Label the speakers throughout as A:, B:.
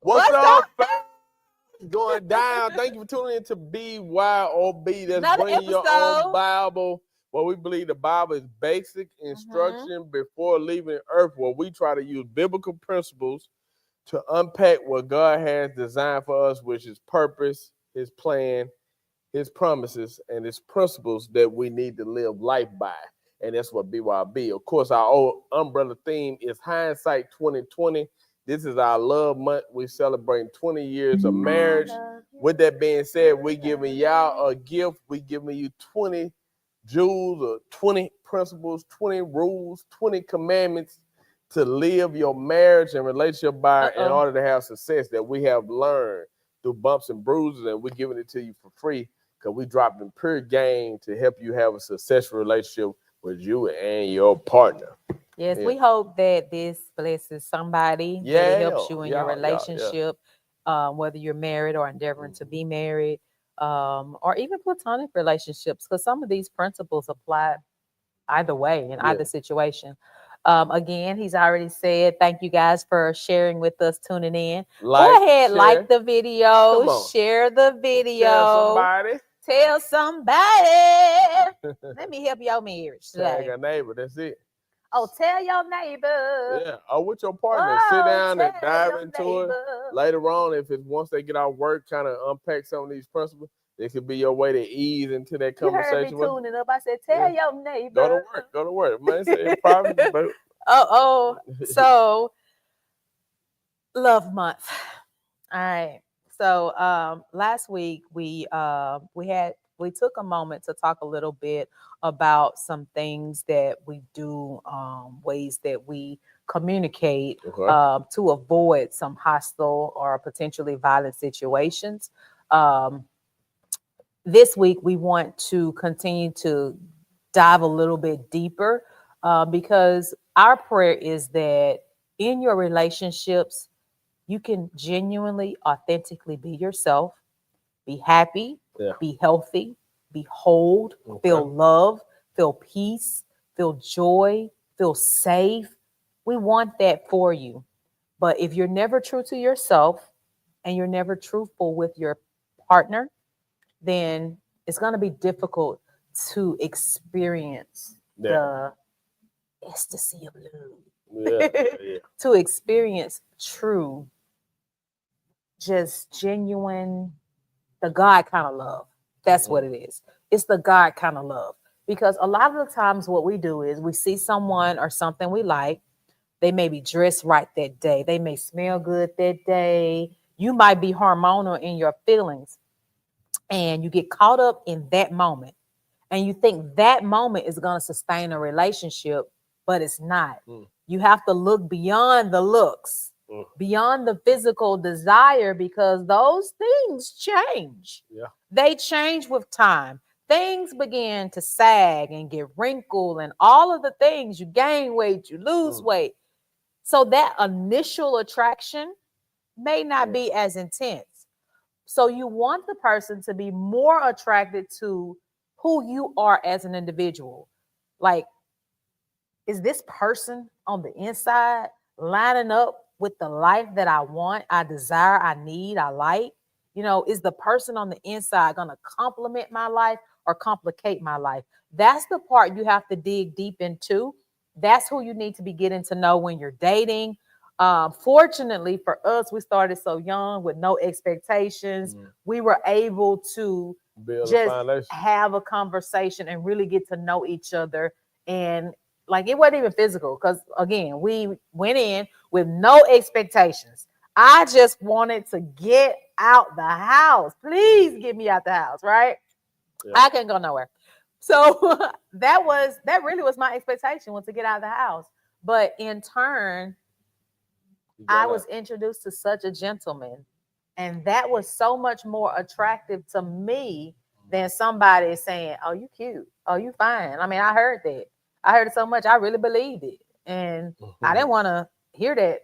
A: What's up, fam? Going down. Thank you for tuning in to B.Y.O.B. That's
B: Another
A: bringing your
B: episode.
A: own Bible. Well, we believe the Bible is basic instruction before leaving earth, where we try to use biblical principles to unpack what God has designed for us, which is purpose, his plan, his promises, and his principles that we need to live life by. And that's what BYOB. Of course, our old umbrella theme is hindsight 2020. This is our love month. We celebrating 20 years of marriage. With that being said, we giving y'all a gift. We giving you 20 jewels or 20 principles, 20 rules, 20 commandments to live your marriage and relationship by in order to have success that we have learned through bumps and bruises, and we're giving it to you for free because we dropped in pure game to help you have a successful relationship with you and your partner.
B: Yes, we hope that this blesses somebody, that it helps you in your relationship, whether you're married or endeavoring to be married, or even platonic relationships, because some of these principles apply either way in either situation. Again, he's already said, thank you guys for sharing with us, tuning in. Go ahead, like the video, share the video. Tell somebody. Let me help your marriage today.
A: Tag a neighbor, that's it.
B: Oh, tell your neighbor.
A: Yeah, or with your partner. Sit down and dive into it. Later on, if it's once they get out of work, kind of unpack some of these principles, it could be your way to ease into that conversation.
B: You heard me tuning up. I said, tell your neighbor.
A: Go to work. Man, say private, but...
B: So, love month. All right. So last week we took a moment to talk a little bit about some things that we do, ways that we communicate to avoid some hostile or potentially violent situations. This week we want to continue to dive a little bit deeper because our prayer is that in your relationships, you can genuinely, authentically be yourself, be happy, be healthy, be whole, feel love, feel peace, feel joy, feel safe. We want that for you. But if you're never true to yourself and you're never truthful with your partner, then it's going to be difficult to experience the ecstasy of love. To experience true, just genuine, the God kind of love. That's what it is. It's the God kind of love. Because a lot of the times what we do is we see someone or something we like. They may be dressed right that day. They may smell good that day. You might be hormonal in your feelings. And you get caught up in that moment. And you think that moment is going to sustain a relationship, but it's not. You have to look beyond the looks, beyond the physical desire, because those things change. They change with time. Things begin to sag and get wrinkled and all of the things. You gain weight, you lose weight. So that initial attraction may not be as intense. So you want the person to be more attracted to who you are as an individual. Like, is this person on the inside lining up with the life that I want, I desire, I need, I like? You know, is the person on the inside going to complement my life or complicate my life? That's the part you have to dig deep into. That's who you need to be getting to know when you're dating. Fortunately for us, we started so young with no expectations. We were able to just have a conversation and really get to know each other. And like, it wasn't even physical because, again, we went in with no expectations. I just wanted to get out the house. Please get me out the house, right? I can't go nowhere. So that really was my expectation, was to get out of the house. But in turn, I was introduced to such a gentleman, and that was so much more attractive to me than somebody saying, oh, you cute. Oh, you fine. I mean, I heard that. I heard it so much. I really believed it. And I didn't want to hear that.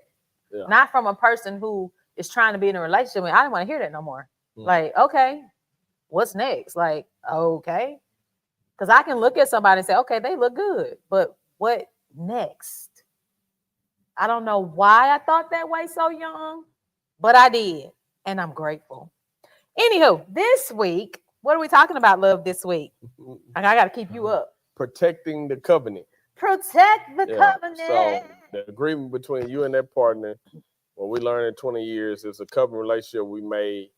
A: Yeah.
B: Not from a person who is trying to be in a relationship with. I didn't want to hear that no more. Like, okay, what's next? Like, okay. Because I can look at somebody and say, okay, they look good. But what next? I don't know why I thought that way so young, but I did. And I'm grateful. Anywho, this week, what are we talking about, love, this week? I got to keep you up.
A: Protecting the covenant.
B: Protect the covenant.
A: So the agreement between you and that partner, what we learned in 20 years, is a covenant relationship we made.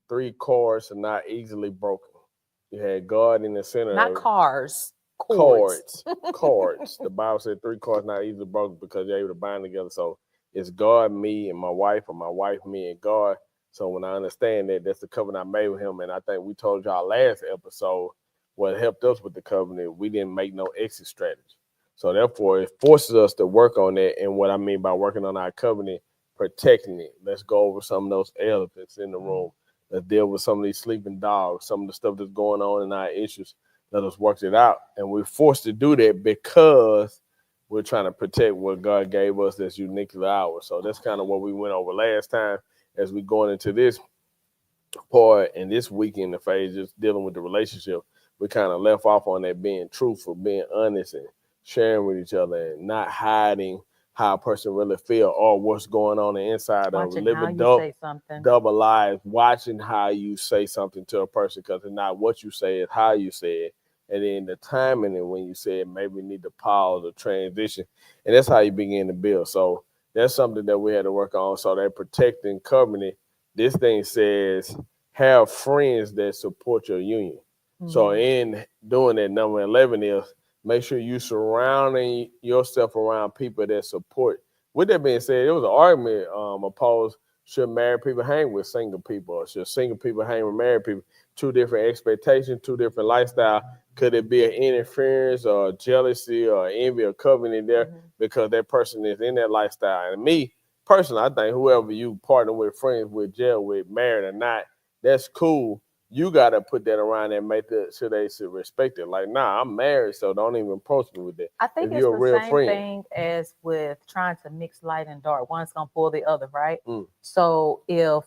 A: 3 cords are not easily broken. You had God in the center.
B: Not cars.
A: Cords. Cords. The Bible said 3 cords not easily broken because they're able to bind together. So it's God, me, and my wife, or my wife, me, and God. So when I understand that, that's the covenant I made with him. And I think we told y'all last episode what helped us with the covenant. We didn't make no exit strategy. So therefore, it forces us to work on that. And what I mean by working on our covenant, protecting it. Let's go over some of those elephants in the room. Let's deal with some of these sleeping dogs, some of the stuff that's going on in our issues. Let us work it out. And we're forced to do that because we're trying to protect what God gave us that's uniquely ours. So that's kind of what we went over last time as we going into this part and this weekend, the phase, just dealing with the relationship. We kind of left off on that being truthful, being honest, and sharing with each other and not hiding how a person really feel or what's going on the inside of living double lives, watching how you say something to a person, because it's not what you say, it's how you say it. And then the timing and when you say it, maybe we need to pause or transition. And that's how you begin to build. So that's something that we had to work on. So that protecting covenant, this thing says have friends that support your union. So in doing that, number 11 is make sure you surrounding yourself around people that support. With that being said, it was an argument opposed, should married people hang with single people, or should single people hang with married people? 2 different expectations, 2 different lifestyles. Could it be an interference or jealousy or envy or covenant there because that person is in that lifestyle? And me, personally, I think whoever you partner with, friends with, jail with, married or not, that's cool. You got to put that around and make sure they should respect it. Like, nah, I'm married, so don't even approach me with that.
B: I think it's the same thing as with trying to mix light and dark. One's going to pull the other, right? So if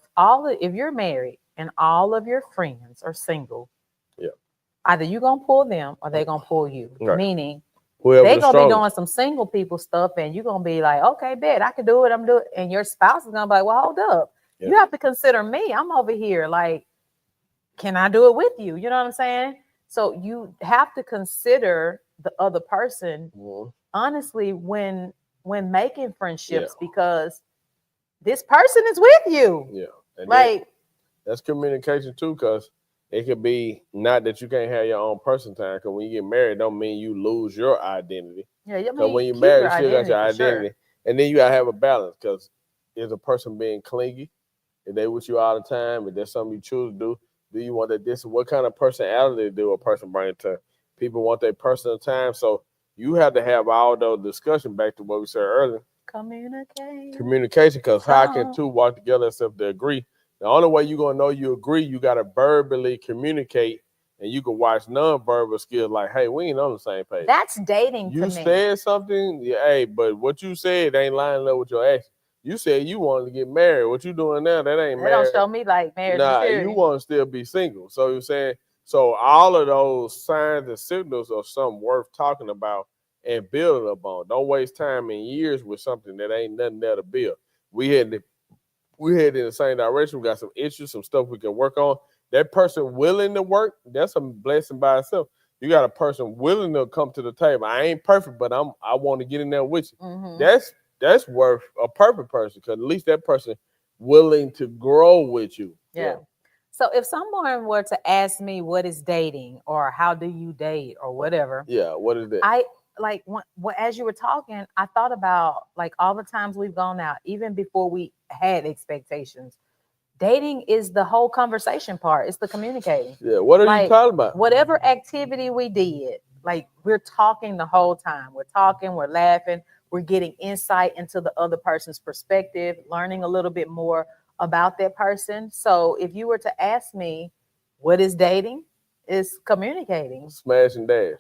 B: you're married and all of your friends are single, either you're going to pull them or they're going to pull you. Right. Meaning, they're going to be doing some single people stuff and you're going to be like, okay, bet, I can do it, I'm doing it. And your spouse is going to be like, well, hold up. Yeah. You have to consider me. I'm over here like, can I do it with you? You know what I'm saying? So you have to consider the other person honestly when making friendships because this person is with you. Yeah. And like
A: that's communication too, because it could be not that you can't have your own person time, because when you get married, don't mean you lose your identity.
B: Yeah, you
A: mean when you're married, you still got your identity. Sure. And then you gotta have a balance, because is a person being clingy? If they with you all the time, if there's something you choose to do, do you want that? This what kind of personality do a person bring to? People want their personal time, so you have to have all those discussions. Back to what we said earlier. Communication, because how can 2 walk together except they agree? The only way you're gonna know you agree, you gotta verbally communicate, and you can watch non-verbal skills like, hey, we ain't on the same page.
B: That's dating.
A: You said something, hey, but what you said ain't lining up with your action. You said you wanted to get married. What you doing now? That ain't married.
B: Don't show me like marriage.
A: Nah, you want to still be single. So you're saying, so all of those signs and signals are something worth talking about and building up on. Don't waste time and years with something that ain't nothing there to build. We head in the same direction. We got some issues, some stuff we can work on. That person willing to work, that's a blessing by itself. You got a person willing to come to the table. I ain't perfect, but I want to get in there with you. That's worth a perfect person, because at least that person willing to grow with you.
B: Yeah. So if someone were to ask me what is dating or how do you date or whatever.
A: Yeah, what is that?
B: I like as you were talking, I thought about like all the times we've gone out, even before we had expectations. Dating is the whole conversation part. It's the communicating.
A: Yeah. What are you talking about?
B: Whatever activity we did, like we're talking the whole time. We're talking, we're laughing, we're getting insight into the other person's perspective, learning a little bit more about that person. So if you were to ask me, what is dating? It's communicating.
A: Smash and dash.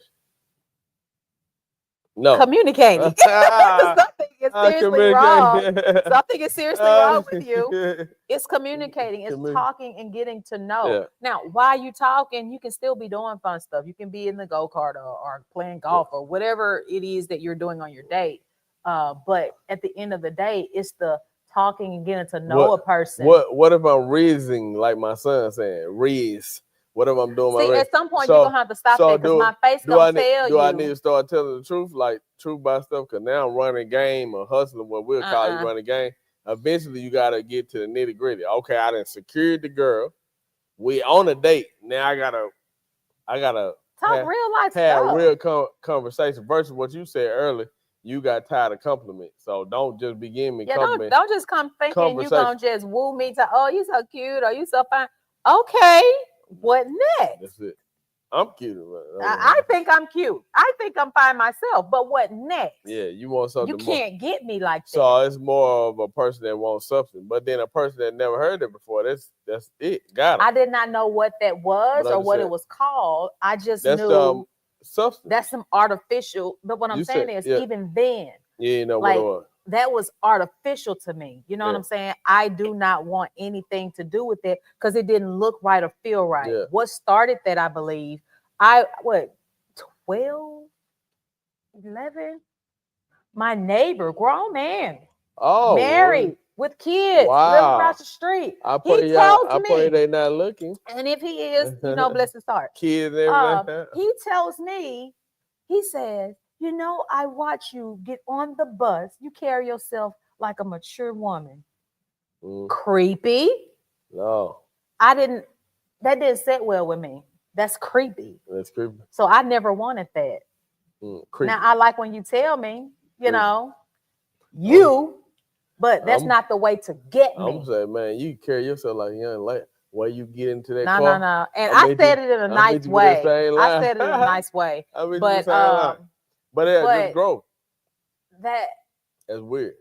A: No.
B: Communicating. Something is seriously wrong.
A: Communicate.
B: Something is seriously wrong with you.
A: Yeah.
B: It's communicating. It's talking and getting to know.
A: Yeah.
B: Now, while you talking, you can still be doing fun stuff. You can be in the go-kart or playing golf or whatever it is that you're doing on your date. But at the end of the day, it's the talking and getting to know a person.
A: What if I'm raising, like my son saying, raise? What if I'm doing my raise?
B: At some point you're gonna have to stop that because my face gonna tell you.
A: Do I need to start telling the truth, like truth by stuff? Because now I'm running game or hustling, what we'll call you running game. Eventually you gotta get to the nitty gritty. Okay, I done secured the girl. We on a date. Now I gotta
B: talk real life
A: have
B: stuff.
A: real conversation versus what you said earlier. You got tired of compliments, so don't just begin me.
B: Don't just come thinking you gonna just woo me to, oh, you so cute or you so fine. Okay, what next?
A: That's it. I'm cute.
B: I think I'm cute. I think I'm fine myself. But what next?
A: Yeah, you want something.
B: You can't get me like that.
A: So it's more of a person that wants something, but then a person that never heard it before. That's it. Got it.
B: I did not know what that was or what it was called. I just knew
A: substance.
B: That's some artificial. But what I'm saying is, even then,
A: you know what it was.
B: That was artificial to me. You know what I'm saying? I do not want anything to do with it because it didn't look right or feel right. Yeah. What started that, I believe, 12, 11? My neighbor, grown man, married with kids, living across the street.
A: I pray they not looking.
B: And if he is, bless his heart.
A: Kids, everything.
B: He tells me, he says, I watch you get on the bus. You carry yourself like a mature woman. Creepy.
A: No.
B: That didn't sit well with me. That's creepy.
A: That's creepy.
B: So I never wanted that. Now I like when you tell me, but that's not the way to get me.
A: I'm saying, man, you carry yourself like a young lady. Where you get into that car.
B: No. And I said it in a nice way. I said it in a nice way.
A: But just growth.
B: That's
A: weird.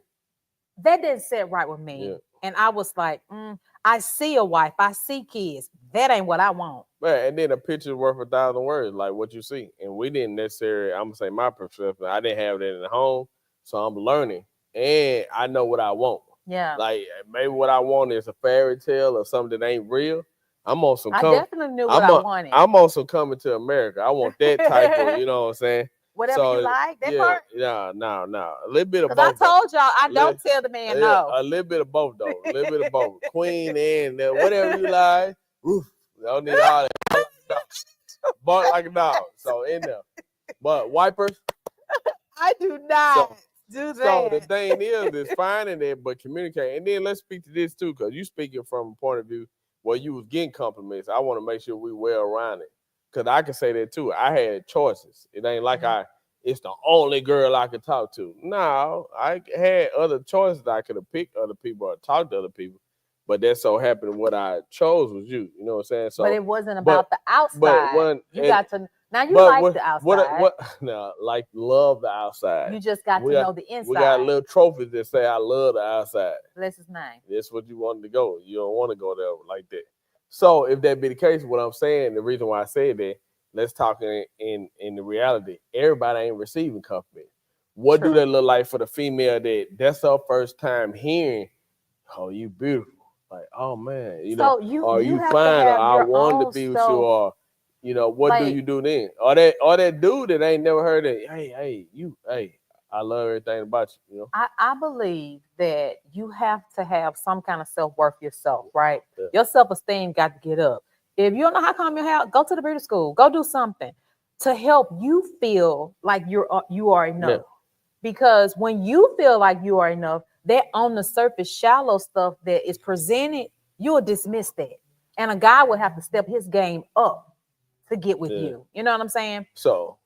B: That didn't sit right with me. Yeah. And I was like, I see a wife, I see kids. That ain't what I want.
A: Right. And then a picture's worth 1,000 words, like what you see. And we didn't necessarily, I'm gonna say my perspective, I didn't have that in the home. So I'm learning. And I know what I want.
B: Yeah.
A: Like maybe what I want is a fairy tale or something that ain't real. I'm on some
B: I definitely knew what I wanted.
A: I'm on some Coming to America. I want that type of, you know what I'm saying?
B: Whatever you like, that part?
A: Yeah, no. A little bit of both.
B: Because I told y'all, I don't tell the man no.
A: A little bit of both, though. A little bit of both. Queen and whatever you like. Oof, don't need all that. Bark like a dog. So in there. But wipers.
B: I do not do that.
A: So the thing is finding it, but communicate. And then let's speak to this, too, because you speaking from a point of view where you was getting compliments. I want to make sure we well around it. Because I can say that too. I had choices. It ain't like it's the only girl I could talk to. No, I had other choices. I could have picked other people or talked to other people. But that so happened what I chose was you. You know what I'm saying? So,
B: but it wasn't about the outside. Now you like the outside.
A: Like love the outside.
B: You just got to know the inside.
A: We got little trophies that say I love the outside.
B: Bless his name.
A: That's what you wanted to go. You don't want to go there like that. So if that be the case, what I'm saying, the reason why I said that, let's talk in the reality. Everybody ain't receiving compliment. What do that look like for the female that's her first time hearing, oh, you beautiful. Like, oh man, you fine, or I wanted to be with you, or what do you do then? Or that dude that ain't never heard it, hey, I love everything about you.
B: I believe that you have to have some kind of self-worth yourself, right? Yeah. Your self-esteem got to get up. If you don't know how to calm your house, go to the beauty school. Go do something to help you feel like you are enough. Yeah. Because when you feel like you are enough, that on the surface shallow stuff that is presented, you will dismiss that. And a guy would have to step his game up to get with you. You know what I'm saying? So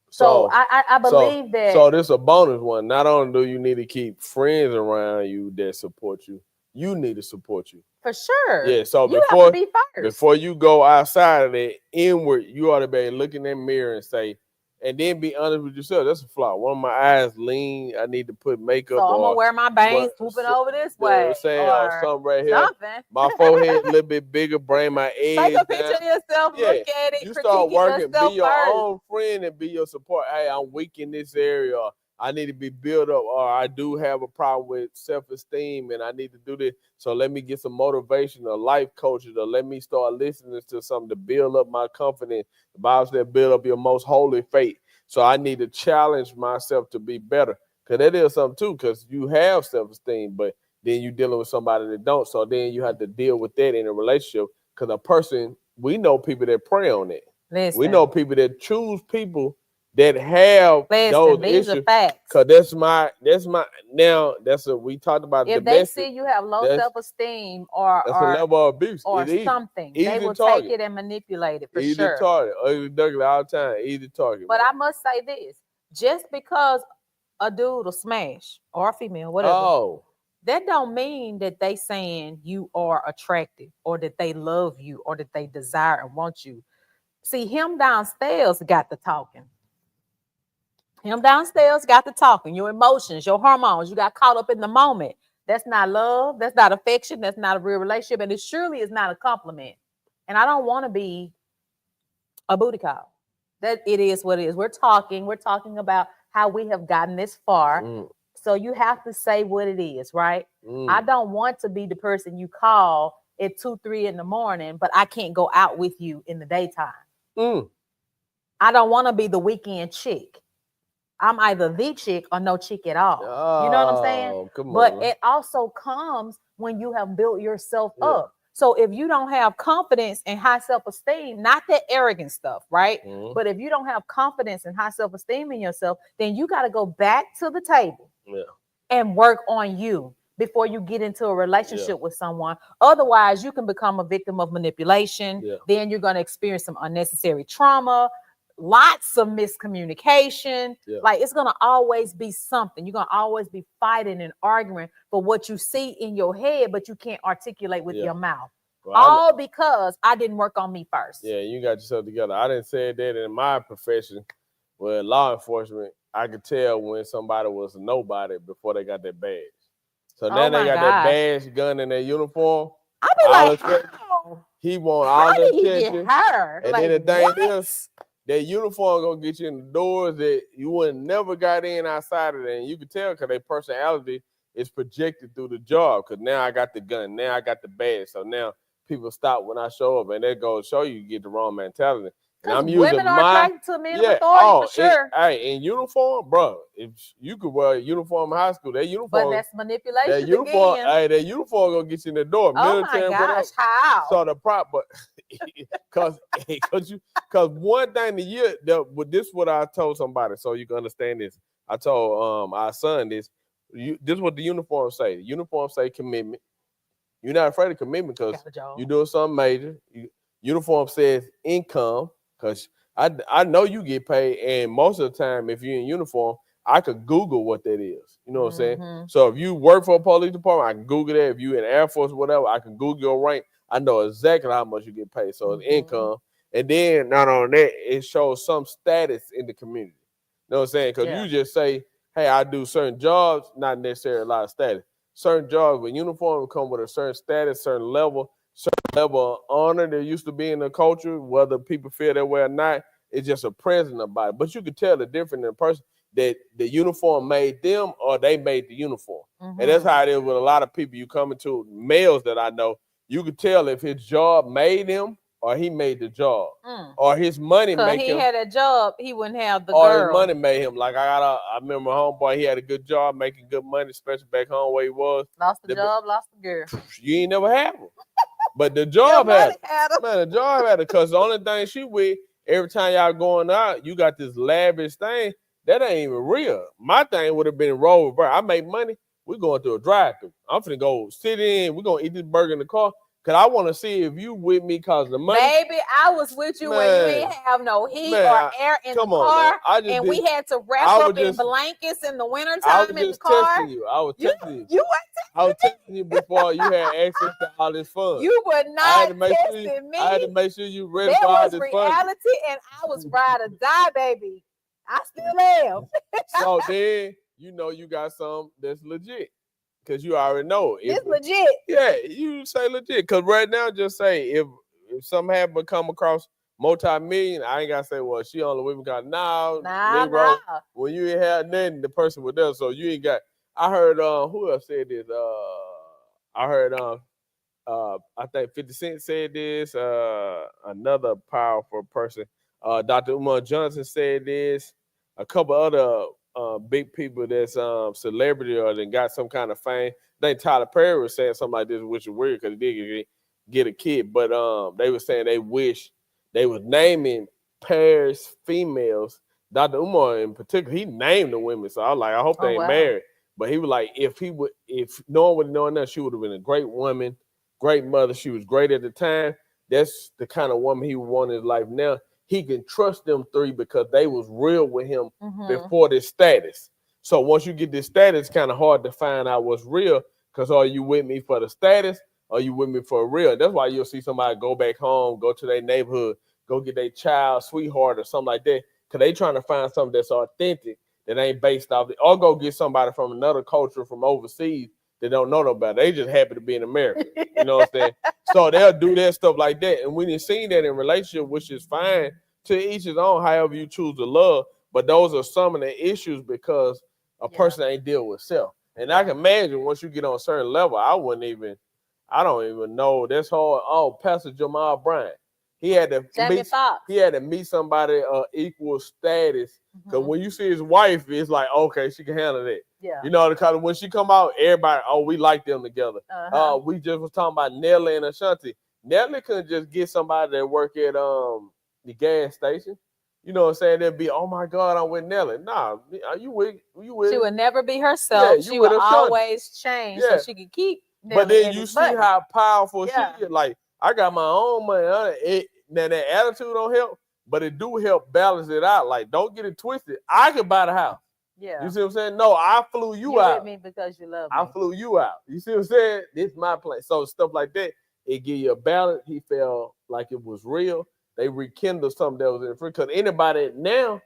B: I believe that.
A: So this is a bonus one. Not only do you need to keep friends around you that support you, you need to support you.
B: For sure.
A: Yeah. So
B: you have to be first.
A: Before you go outside of that inward, you ought to be looking in that mirror and say, and then be honest with yourself. That's a flaw. One of my eyes lean. I need to put makeup on.
B: So I'm gonna wear my bangs swooping over this way.
A: Or something right here. Something. My forehead a little bit bigger. Bring my edge.
B: Take a picture of yourself. Look at it.
A: You start working. Be your own friend and be your support. Hey, I'm weak in this area. I need to be built up, or I do have a problem with self-esteem and I need to do this. So let me get some motivation or life coaches, or let me start listening to something to build up my confidence. The Bible said, build up your most holy faith. So I need to challenge myself to be better. Because that is something too, because you have self-esteem, but then you're dealing with somebody that don't. So then you have to deal with that in a relationship. Because a person, we know people that prey on it.
B: Listen,
A: we know people that choose people that have those
B: these
A: issues.
B: are facts.
A: Because that's we talked about
B: if
A: domestic.
B: they see you have low self-esteem or
A: a level of abuse
B: or something, they will
A: target.
B: take it and manipulate it for
A: easy
B: sure.
A: Target. Ugly duckling all the time. Easy target.
B: But
A: man.
B: I must say this: just because a dude will smash or a female, whatever, that don't mean that they saying you are attractive or that they love you or that they desire and want you. See, him downstairs got the talking. Him downstairs got the talking. Your emotions, your hormones, you got caught up in the moment. That's not love. That's not affection. That's not a real relationship. And it surely is not a compliment. And I don't want to be a booty call. That it is what it is. We're talking about how we have gotten this far. So you have to say what it is, right? I don't want to be the person you call at 2, 3 in the morning, but I can't go out with you in the daytime. I don't want to be the weekend chick. I'm either the chick or no chick at all. You know what I'm saying? But it also comes when you have built yourself up. So if you don't have confidence and high self-esteem, not that arrogant stuff, right? But if you don't have confidence and high self-esteem in yourself, then you got to go back to the table and work on you before you get into a relationship with someone. Otherwise, you can become a victim of manipulation. Then you're going to experience some unnecessary trauma, lots of miscommunication. Like it's going to always be something. You're going to always be fighting and arguing for what you see in your head, but you can't articulate with your mouth. Well, all because I didn't work on me first.
A: Yeah, you got yourself together. I didn't say that in my profession with law enforcement. I could tell when somebody was a nobody before they got that badge. So now they got that badge, gun, in their uniform.
B: I be like, how?
A: He want all the
B: attention. And
A: like, then the thing is, that uniform gonna get you in the doors that you would never got in outside of that. And you can tell because their personality is projected through the job. Because now I got the gun, now I got the badge. So now people stop when I show up, and they go show you get the wrong mentality. And I'm using
B: women are attracted to men of authority for sure.
A: In uniform, bro, if you could wear a uniform in high school, that uniform.
B: But that's manipulation.
A: That uniform, that uniform gonna get you in the door.
B: Oh my gosh, how?
A: So the prop, but because one thing this is what I told somebody, so you can understand this. I told our son this. This is what the uniform say. The uniform say commitment. You're not afraid of commitment because you're doing something major. Uniform says income. Because I know you get paid, and most of the time, if you're in uniform, I could Google what that is. You know what I'm saying? So if you work for a police department, I can Google that. If you're in the Air Force, whatever, I can Google your rank. I know exactly how much you get paid. So it's income. And then not on that, it shows some status in the community. You know what I'm saying? Because you just say, hey, I do certain jobs, not necessarily a lot of status. Certain jobs with uniform come with a certain status, certain level of honor that used to be in the culture, whether people feel that way or not. It's just a presence about it. But you can tell the difference in the person that the uniform made them or they made the uniform. And that's how it is with a lot of people you come into, males that I know. You can tell if his job made him or he made the job. Or his money made him.
B: If he had a job, he wouldn't have the
A: or
B: girl.
A: His money made him. Like I remember my homeboy, he had a good job, making good money, especially back home where he was.
B: Lost the job, lost the girl.
A: You ain't never have him. But the job had the job had it, because the only thing she with, every time y'all going out, you got this lavish thing that ain't even real. My thing would have been roll reverse. I make money, we going through a drive-thru. I'm finna go sit in, we're gonna eat this burger in the car. Cause I want to see if you with me cause of the money.
B: Baby, I was with you when you didn't have no heat or air in the car, and we had to wrap up in blankets in the wintertime in the car.
A: Testing you. I was testing you. I was testing you before you had access to all this fun.
B: You were not testing me.
A: I had to make sure you ready for all this fun.
B: That was reality, and I was ride or die, baby. I still am.
A: So then you know you got some that's legit. Because you already know.
B: It's legit.
A: Yeah, you say legit. Because right now, just say, if something happened come across multi-million, I ain't gotta say, well, she only with me because
B: Nah.
A: Negro, when you ain't have nothing, the person was there, so you ain't got. I heard who else said this? I heard I think 50 Cent said this. Another powerful person, Dr. Umar Johnson said this. A couple other big people that's celebrity or then got some kind of fame. I think Tyler Perry was saying something like this, which is weird because he did get a kid, but they were saying they wish they was naming pairs females. Dr. Umar in particular, he named the women, so I was like, I hope they ain't married. But he was like, if no one would have known that, she would have been a great woman, great mother. She was great at the time. That's the kind of woman he would want in his life now. He can trust them three because they was real with him before this status. So once you get this status, it's kind of hard to find out what's real because are you with me for the status? Or are you with me for real? That's why you'll see somebody go back home, go to their neighborhood, go get their child sweetheart or something like that because they trying to find something that's authentic that ain't based off it, or go get somebody from another culture from overseas that don't know nobody. They just happy to be in America. You know what I'm saying? So they'll do that stuff like that. And we didn't see that in relationship, which is fine, to each his own, however you choose to love. But those are some of the issues because a person ain't deal with self. And I can imagine once you get on a certain level, I don't even know. That's hard. Oh, Pastor Jamal Bryant. He had to meet somebody equal status. Because when you see his wife, it's like, okay, she can handle that.
B: Yeah.
A: You know, because when she come out, everybody, we like them together. We just was talking about Nelly and Ashanti. Nelly couldn't just get somebody that work at the gas station. You know what I'm saying? They'd be, oh my God, I'm with Nelly. Nah, you with?
B: She would never be herself. She would always change so she could keep Nelly.
A: But then you see how powerful she is. Like, I got my own money. Now that attitude don't help, but it do help balance it out. Like, don't get it twisted. I could buy the house.
B: Yeah.
A: You see what I'm saying? No, I flew you out.
B: With me because you love me.
A: I flew you out. You see what I'm saying? This is my plan. So stuff like that, it give you a balance. He felt like it was real. They rekindled something that was in the free. Because anybody now,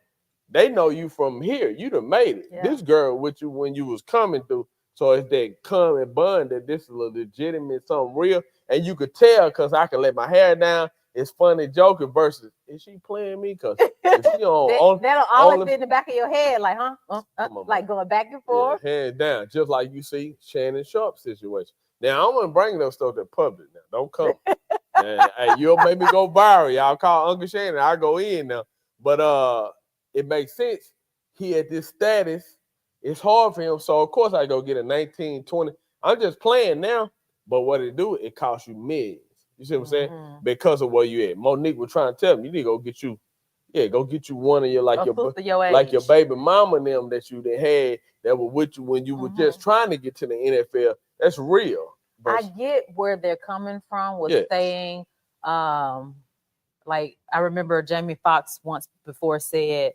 A: they know you from here. You done made it. Yeah. This girl with you when you was coming through. So it's that common bond that this is a legitimate, something real. And you could tell because I can let my hair down. It's funny joking versus, is she playing me? Because she on
B: that'll always be in the back of your head, like, like going back and forth.
A: Yeah, hands down, just like you see Shannon Sharp's situation. Now, I want to bring those stuff to public now. Don't come. Man, hey, you'll make me go viral. Y'all call Uncle Shannon. I go in now. But it makes sense. He at this status. It's hard for him. So, of course, I go get a 19, 20. I'm just playing now. But what it do, it costs you millions. You see what I'm saying? Because of where you at. Monique was trying to tell me, you need to go get you one of your your baby mama and them that you had that were with you when you were just trying to get to the NFL. That's real.
B: I get where they're coming from with saying, like I remember Jamie Foxx once before said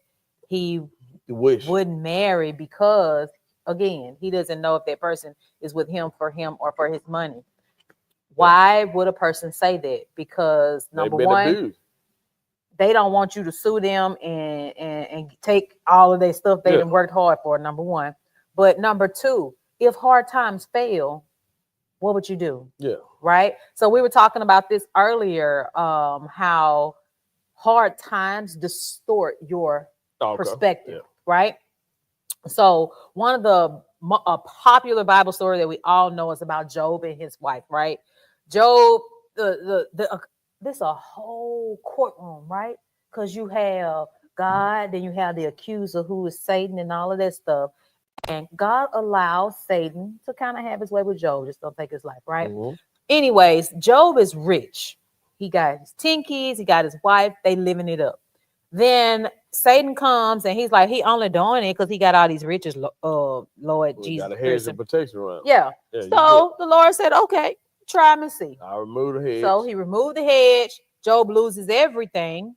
B: he wouldn't marry because, again, he doesn't know if that person is with him or for his money. Why would a person say that? Because number one, abused. They don't want you to sue them and take all of their stuff they done worked hard for, number one. But number two, if hard times fail, what would you do?
A: Yeah.
B: Right? So we were talking about this earlier, how hard times distort your perspective, right? So one of the popular Bible story that we all know is about Job and his wife, right? Job, this a whole courtroom, right? Because you have God, then you have the accuser who is Satan and all of that stuff. And God allows Satan to kind of have his way with Job. Just don't take his life, right? Anyways, Job is rich. He got his 10 kids. He got his wife. They living it up. Then Satan comes and he's like, he only doing it because he got all these riches, Lord Jesus.
A: Got a hedge of protection around.
B: Yeah. So the Lord said, okay, try him and see.
A: I remove the hedge.
B: So he removed the hedge. Job loses everything.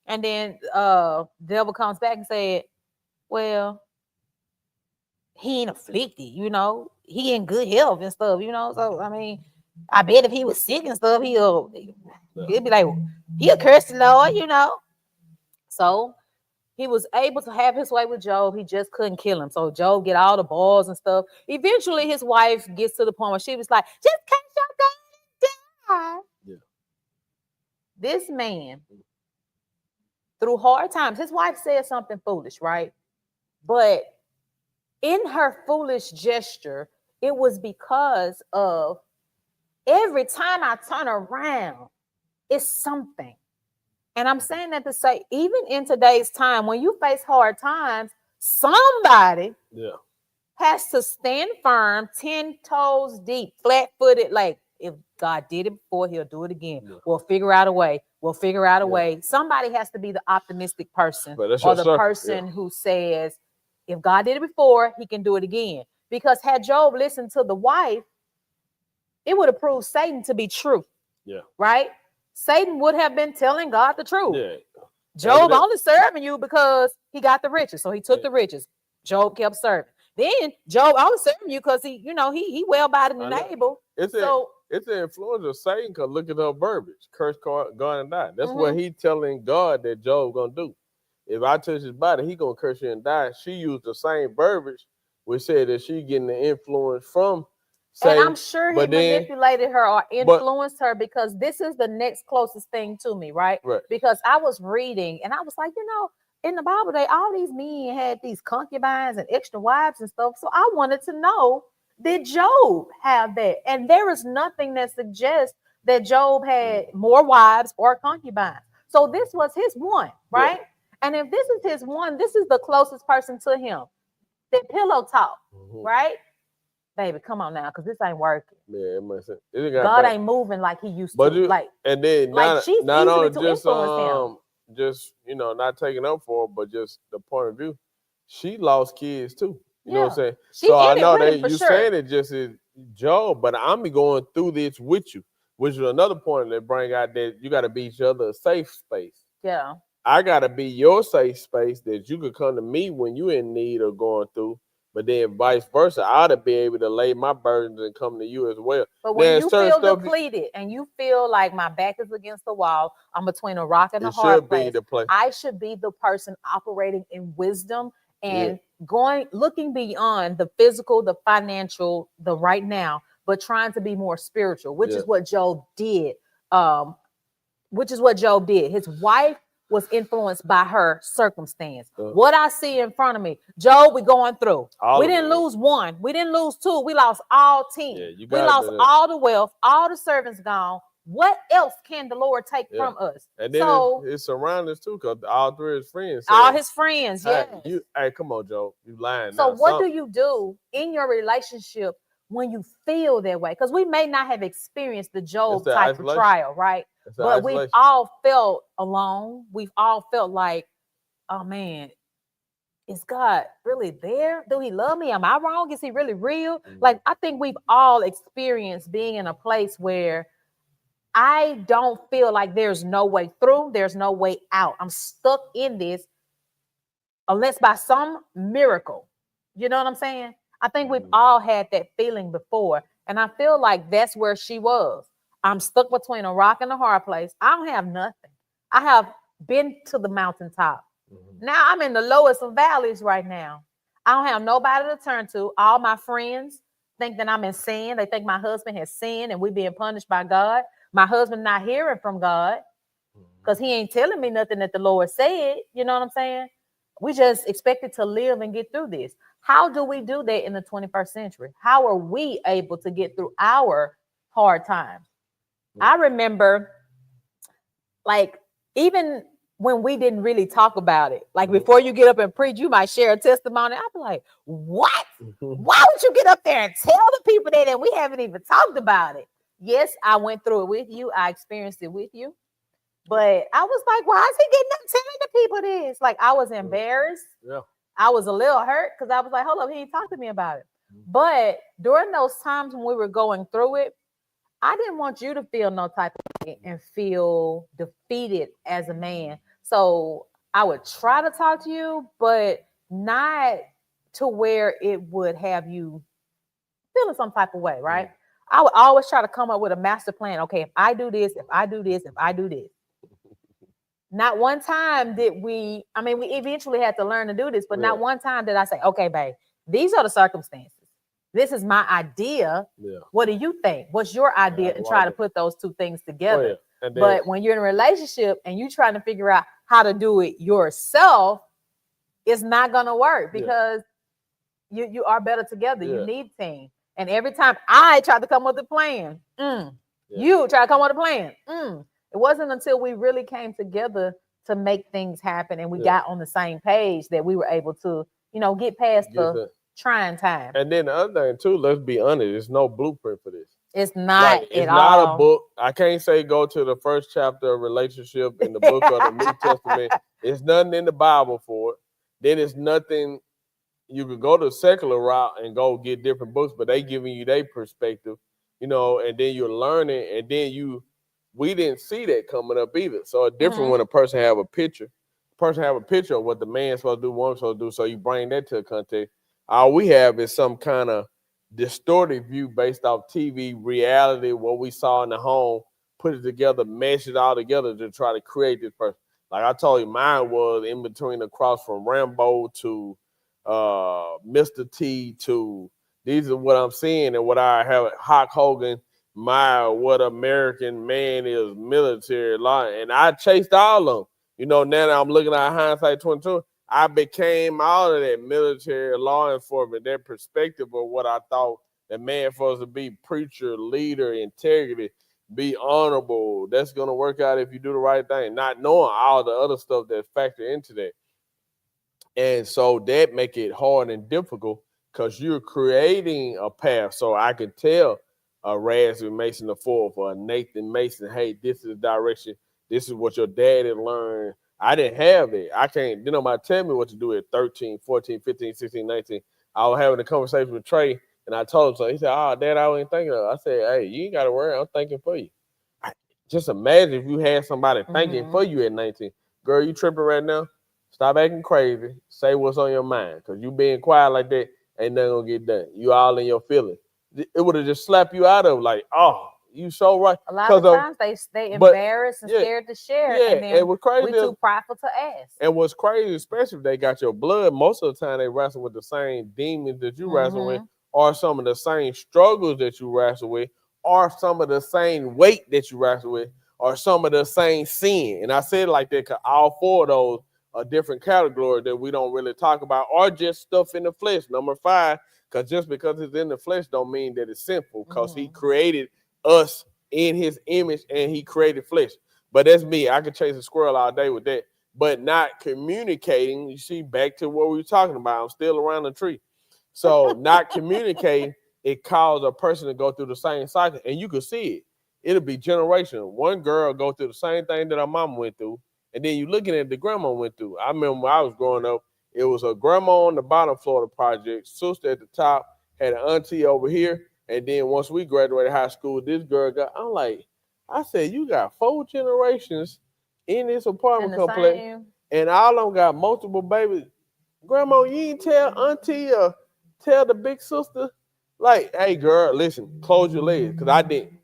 B: And then the devil comes back and said, well, he ain't afflicted, he in good health and stuff, So I mean, I bet if he was sick and stuff, he'll be like, he'll curse the Lord, So he was able to have his way with Job. He just couldn't kill him. So Job get all the balls and stuff. Eventually, his wife gets to the point where she was like, just catch your God and die. This man, through hard times, his wife said something foolish, right? But in her foolish gesture, it was because of every time I turn around, it's something. And I'm saying that to say, even in today's time, when you face hard times, somebody has to stand firm, 10 toes deep, flat-footed, like if God did it before, he'll do it again. Yeah. We'll figure out a way. We'll figure out a way. Somebody has to be the optimistic person or the person who says, if God did it before, he can do it again. Because had Job listened to the wife, it would have proved Satan to be true. Yeah. Right? Satan would have been telling God the truth. Yeah. Job only serving you because he got the riches. So he took the riches. Job kept serving. Then Job only serving you because he well by the able. It's
A: the influence of Satan, because look at her verbiage. Curse God and die. That's what he telling God that Job gonna do. If I touch his body, he gonna curse you and die. She used the same verbiage, which said that she getting the influence from Satan.
B: And I'm sure he manipulated her or influenced her, because this is the next closest thing to me, right? Because I was reading and I was like, in the Bible, all these men had these concubines and extra wives and stuff. So I wanted to know, did Job have that? And there is nothing that suggests that Job had more wives or concubines. So this was his one, right? Yeah. And if this is his one, this is the closest person to him. That pillow talk, right? Baby, come on now, because this ain't working.
A: Yeah, it must.
B: God ain't moving like he used to.
A: And then she's not only just just not taking up for her, but just the point of view, she lost kids too. You know what I'm saying? So I know saying it just is Job, but I'm going through this with you, which is another point that bring out that you got to be each other a safe space. Yeah, I got to be your safe space that you could come to me when you in need or going through. But then vice versa, I ought to be able to lay my burdens and come to you as well.
B: But when you feel depleted and you feel like my back is against the wall, I'm between a rock and a hard place, I should be the person operating in wisdom and looking beyond the physical, the financial, the right now, but trying to be more spiritual, which is what Job did. His wife was influenced by her circumstance. What I see in front of me, Job, we going through. We didn't lose one. We didn't lose two. We lost all 10. We lost all the wealth, all the servants gone. What else can the Lord take from us?
A: And then it's surroundings too, because all three of his friends.
B: All his friends,
A: hey, come on, Job. You lying.
B: So what do you do in your relationship when you feel that way? Because we may not have experienced the Job type of trial, right? But we've all felt alone. We've all felt like, oh man, is God really there? Do he love me? Am I wrong? Is he really real? Like, I think we've all experienced being in a place where I don't feel like there's no way through. There's no way out. I'm stuck in this unless by some miracle. You know what I'm saying? I think we've all had that feeling before. And I feel like that's where she was. I'm stuck between a rock and a hard place. I don't have nothing. I have been to the mountaintop. Now I'm in the lowest of valleys right now. I don't have nobody to turn to. All my friends think that I'm in sin. They think my husband has sinned and we're being punished by God. My husband not hearing from God because he ain't telling me nothing that the Lord said. You know what I'm saying? We just expected to live and get through this. How do we do that in the 21st century? How are we able to get through our hard times? I remember, like, even when we didn't really talk about it, like before you get up and preach, you might share a testimony. I'd be like, what? Why would you get up there and tell the people that and we haven't even talked about it? Yes, I went through it with you. I experienced it with you. But I was like, why is he getting up telling the people this? Like, I was embarrassed. Yeah. I was a little hurt because I was like, hold up, he ain't talked to me about it. But during those times when we were going through it, I didn't want you to feel no type of way and feel defeated as a man. So I would try to talk to you, but not to where it would have you feeling some type of way, right? I would always try to come up with a master plan. Okay, if I do this, if I do this, if I do this. Not one time did we eventually had to learn to do this, but not one time did I say, okay, babe, these are the circumstances. This is my idea. Yeah. What do you think? What's your idea? And try to put those two things together. But when you're in a relationship and you're trying to figure out how to do it yourself, it's not gonna work because you are better together. You need team. And every time I tried to come up with a plan, you try to come up with a plan. It wasn't until we really came together to make things happen and we got on the same page that we were able to, get past the trying time.
A: And then the other thing too, let's be honest, there's no blueprint for this.
B: It's not
A: it's not a book. I can't say go to the first chapter of relationship in the book of the New Testament. It's nothing in the Bible for it. Then it's nothing. You could go the secular route and go get different books, but they giving you their perspective, and then you're learning, and then we didn't see that coming up either. So it's different when a person have a picture. Of what the man's supposed to do, woman's supposed to do, so you bring that to the context. All we have is some kind of distorted view based off TV reality, what we saw in the home, put it together, mesh it all together to try to create this person. Like I told you, mine was in between the cross from Rambo to Mr. T to these are what I'm seeing and what I have Hulk Hogan, what American man is military law. And I chased all of them. Now I'm looking at hindsight 22. I became all of that military law enforcement, that perspective of what I thought the man supposed to be, preacher, leader, integrity, be honorable. That's going to work out if you do the right thing, not knowing all the other stuff that factor into that. And so that make it hard and difficult because you're creating a path. So I could tell a Rasmus Mason the fourth or a Nathan Mason, hey, this is the direction. This is what your daddy learned. I didn't have it. I can't, nobody tell me what to do at 13, 14, 15, 16, 19. I was having a conversation with Trey, and I told him so. He said, oh, Dad, I wasn't thinking of it. I said, hey, you ain't got to worry. I'm thinking for you. Just imagine if you had somebody thinking for you at 19. Girl, you tripping right now? Stop acting crazy. Say what's on your mind. Because you being quiet like that, ain't nothing going to get done. You all in your feelings. It would have just slapped you out of like, oh, you so right.
B: A lot of times they embarrassed and scared to share.
A: Yeah,
B: and then
A: what's crazy,
B: we too prideful to ask.
A: And what's crazy, especially if they got your blood, most of the time they wrestle with the same demons that you wrestle with, or some of the same struggles that you wrestle with, or some of the same weight that you wrestle with, or some of the same sin. And I said it like that because all four of those are different categories that we don't really talk about, or just stuff in the flesh. Number 5, because just because it's in the flesh don't mean that it's sinful, because he created us in his image and he created flesh. But that's me. I could chase a squirrel all day with that. But not communicating, you see, back to what we were talking about. I'm still around the tree. So not communicating, it caused a person to go through the same cycle. And you can see it. It'll be generational. One girl go through the same thing that her mom went through. And then you're looking at the grandma went through. I remember when I was growing up, it was a grandma on the bottom floor of the project, sister at the top, had an auntie over here. And then once we graduated high school, this girl I said, you got 4 generations in this apartment complex, and all of them got multiple babies. Grandma, you ain't tell auntie or tell the big sister, like, hey, girl, listen, close your legs, because I didn't.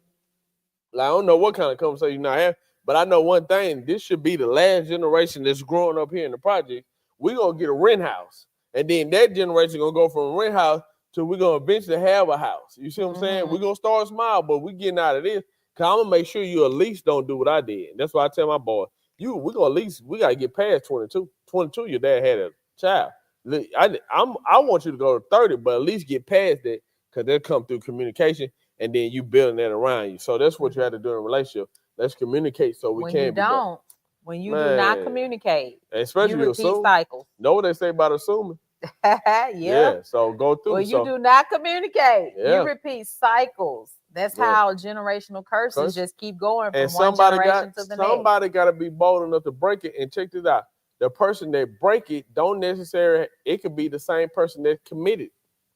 A: Like, I don't know what kind of conversation you not have, but I know one thing, this should be the last generation that's growing up here in the project. We're going to get a rent house, and then that generation going to go from a rent house to we're going to eventually have a house. You see what I'm saying? We're going to start small, but we're getting out of this. Cause I'm gonna make sure you at least don't do what I did. That's why I tell my boy, we gotta get past 22. 22, your dad had a child. I want you to go to 30, but at least get past that, because they'll come through communication, and then you building that around you. So that's what you have to do in a relationship. Let's communicate so we can be better.
B: When you do not communicate,
A: especially
B: you repeat cycles.
A: Know what they say about assuming?
B: Yeah.
A: So go through.
B: When you do not communicate, you repeat cycles. That's how generational curses just keep going from one generation to the next.
A: Somebody got to be bold enough to break it. And check this out. The person that break it don't necessarily, it could be the same person that committed.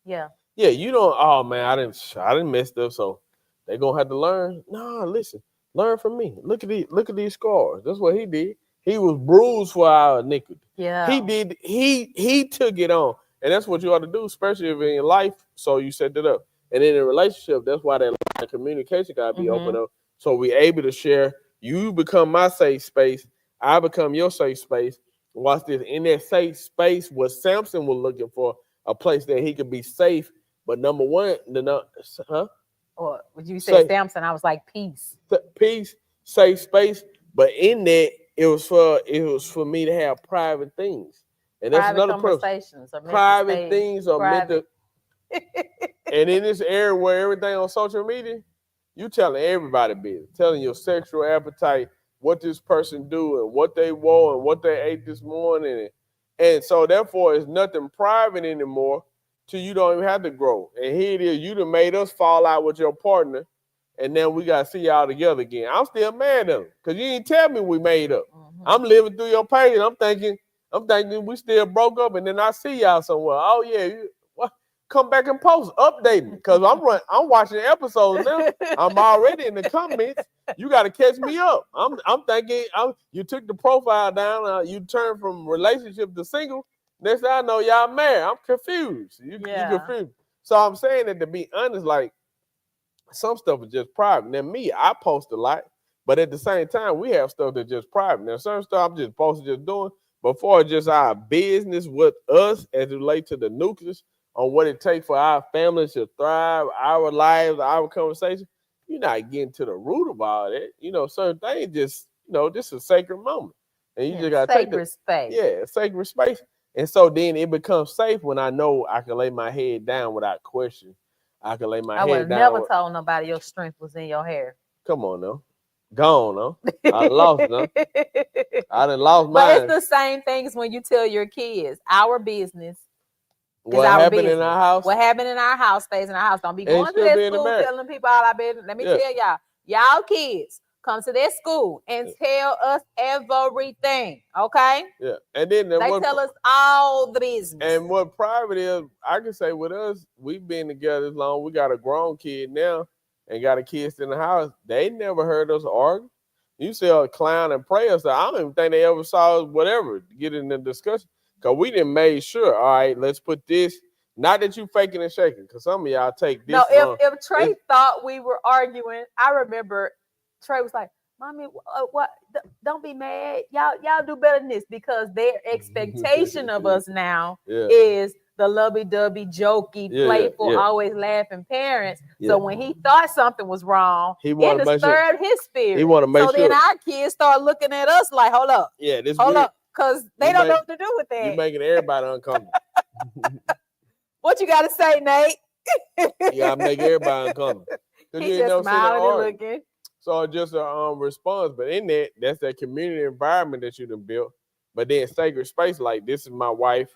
B: Yeah.
A: Yeah, you don't, oh man, I didn't mess up, so they're going to have to learn. No, listen, learn from me. Look at these scars. That's what he did. He was bruised for our iniquity.
B: Yeah.
A: He took it on. And that's what you ought to do, especially if in your life, so you set it up. And in a relationship, that's why that line of communication got to be open up. So we're able to share. You become my safe space. I become your safe space. Watch this. In that safe space, what Samson was looking for, a place that he could be safe. But number one,
B: Or would you say Samson? I was like, peace.
A: Peace. safe space, but in that it was for me to have private things, and that's
B: Private
A: another purpose.
B: conversations are meant to
A: Private
B: stay
A: things are meant to.
B: private.
A: And in this area where everything on social media, you telling everybody business, telling your sexual appetite, what this person do and what they wore and what they ate this morning. And so therefore it's nothing private anymore till you don't even have to grow. And here it is, you done made us fall out with your partner, and then we gotta see y'all together again. I'm still mad at them because you didn't tell me we made up. I'm living through your page. I'm thinking we still broke up, and then I see y'all somewhere. Oh yeah, come back and post, updating, because I'm watching episodes now. I'm already in the comments. You got to catch me up. I'm thinking you took the profile down. You turned from relationship to single. Next thing I know, y'all married. I'm confused. You confused. So I'm saying that to be honest, like some stuff is just private. Now me, I post a lot, but at the same time, we have stuff that's just private. Now certain stuff I'm just posting, just doing. Before just our business with us as it relates to the nucleus, on what it takes for our families to thrive, our lives, our conversation, you're not getting to the root of all that. Certain things just, this is a sacred moment. And you just got to take
B: sacred space.
A: Yeah, sacred space. And so then it becomes safe when I know I can lay my head down without question. I can lay my head down.
B: I would never told nobody your strength was in your hair.
A: Come on now. Gone, no? I lost it, no? I done lost mine.
B: But it's the same things when you tell your kids, our business.
A: What happened in our house?
B: What happened in our house stays in our house. Don't be going to that school telling people all our business. Let me tell y'all kids, come to that school and tell us everything, okay?
A: Yeah, and then
B: they tell us all the business.
A: And what private is, I can say with us, we've been together as long. We got a grown kid now and got a kid in the house. They never heard us argue. You say a clown and pray us. I don't even think they ever saw us, whatever, get in the discussion. Because we didn't make sure, all right, let's put this. Not that you faking and shaking, because some of y'all take this.
B: No, if Trey thought we were arguing, I remember Trey was like, Mommy, what? Don't be mad. Y'all do better than this, because their expectation of us now is the lovey-dovey, jokey, playful, always laughing parents. So when he thought something was wrong, it disturbed his spirit.
A: He want to make sure.
B: So then our kids start looking at us like, hold up.
A: Yeah, this
B: hold up. Because they don't know what to do with that.
A: You're making everybody uncomfortable.
B: What you got to say, Nate?
A: You got to make everybody uncomfortable.
B: He's just smiling and looking.
A: So just a response. But in that's that community environment that you done built. But then sacred space, like, this is my wife.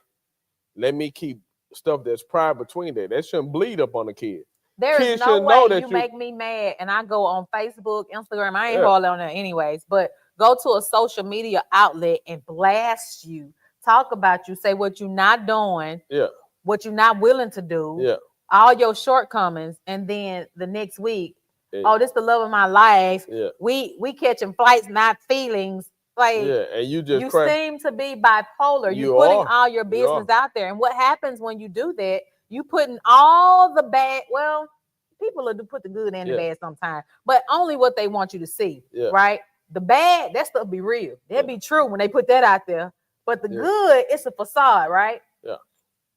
A: Let me keep stuff that's private between that. That shouldn't bleed up on the kids.
B: There is no way you make me mad and I go on Facebook, Instagram. I ain't hardly on there anyways, but go to a social media outlet and blast you, talk about you, say what you're not doing, what you're not willing to do, all your shortcomings, and then the next week, oh, this the love of my life. We catching flights, not feelings. Like,
A: and you
B: seem to be bipolar. You're putting all your business out there. And what happens when you do that? You putting all the bad, well, people will put the good and the bad sometimes, but only what they want you to see, right? The bad, that stuff be real. That'd be true when they put that out there. But the good, it's a facade, right?
A: Yeah.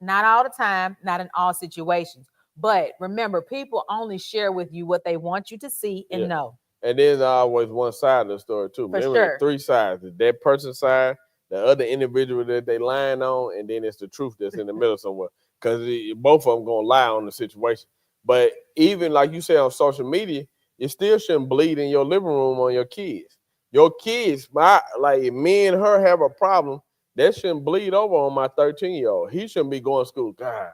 B: Not all the time, not in all situations. But remember, people only share with you what they want you to see and know.
A: And there's always one side of the story too. Remember, 3 sides. That person's side, the other individual that they lying on, and then it's the truth that's in the middle somewhere. Because both of them gonna lie on the situation. But even like you say on social media, it still shouldn't bleed in your living room on your kids. Your kids, like me and her have a problem, that shouldn't bleed over on my 13-year-old. He shouldn't be going to school. God,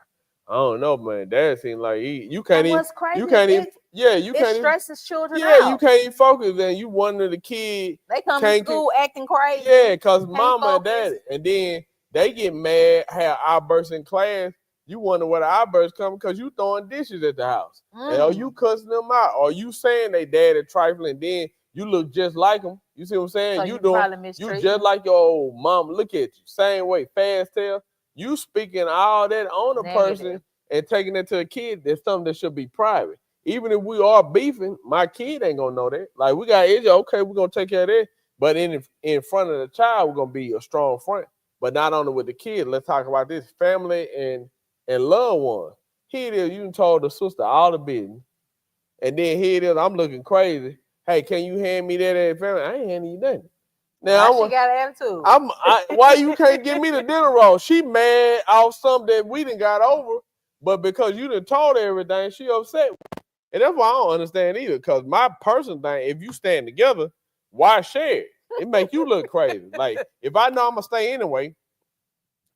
A: I don't know, man. Dad seems like you can't even.
B: What's crazy?
A: You can't even.
B: It stresses children out.
A: You can't even focus. And you wonder the kid.
B: They come to school acting crazy.
A: Yeah, because mama and daddy, and then they get mad how outbursts in class. You wonder where the outbursts come because you throwing dishes at the house. And are you cussing them out? Or you saying they daddy trifling? Then you look just like them. You see what I'm saying?
B: So
A: you just like your old mom. Look at you. Same way, fast tail. You speaking all that on a person and taking it to a kid. That's something that should be private. Even if we are beefing, my kid ain't gonna know that. Like, we got Izzy, okay, we're gonna take care of that. But in front of the child, we're gonna be a strong front. But not only with the kid. Let's talk about this family and loved ones. Here it is, you told the sister all the business. And then here it is, I'm looking crazy Hey, can you hand me that at family? I ain't handing you nothing.
B: Now
A: Now
B: she got an attitude.
A: why you can't give me the dinner roll? She mad off something that we done got over, but because you done told her everything, she upset. And that's why I don't understand either. Because my personal thing, if you stand together, why share it? It make you look crazy. Like if I know I'm gonna stay anyway,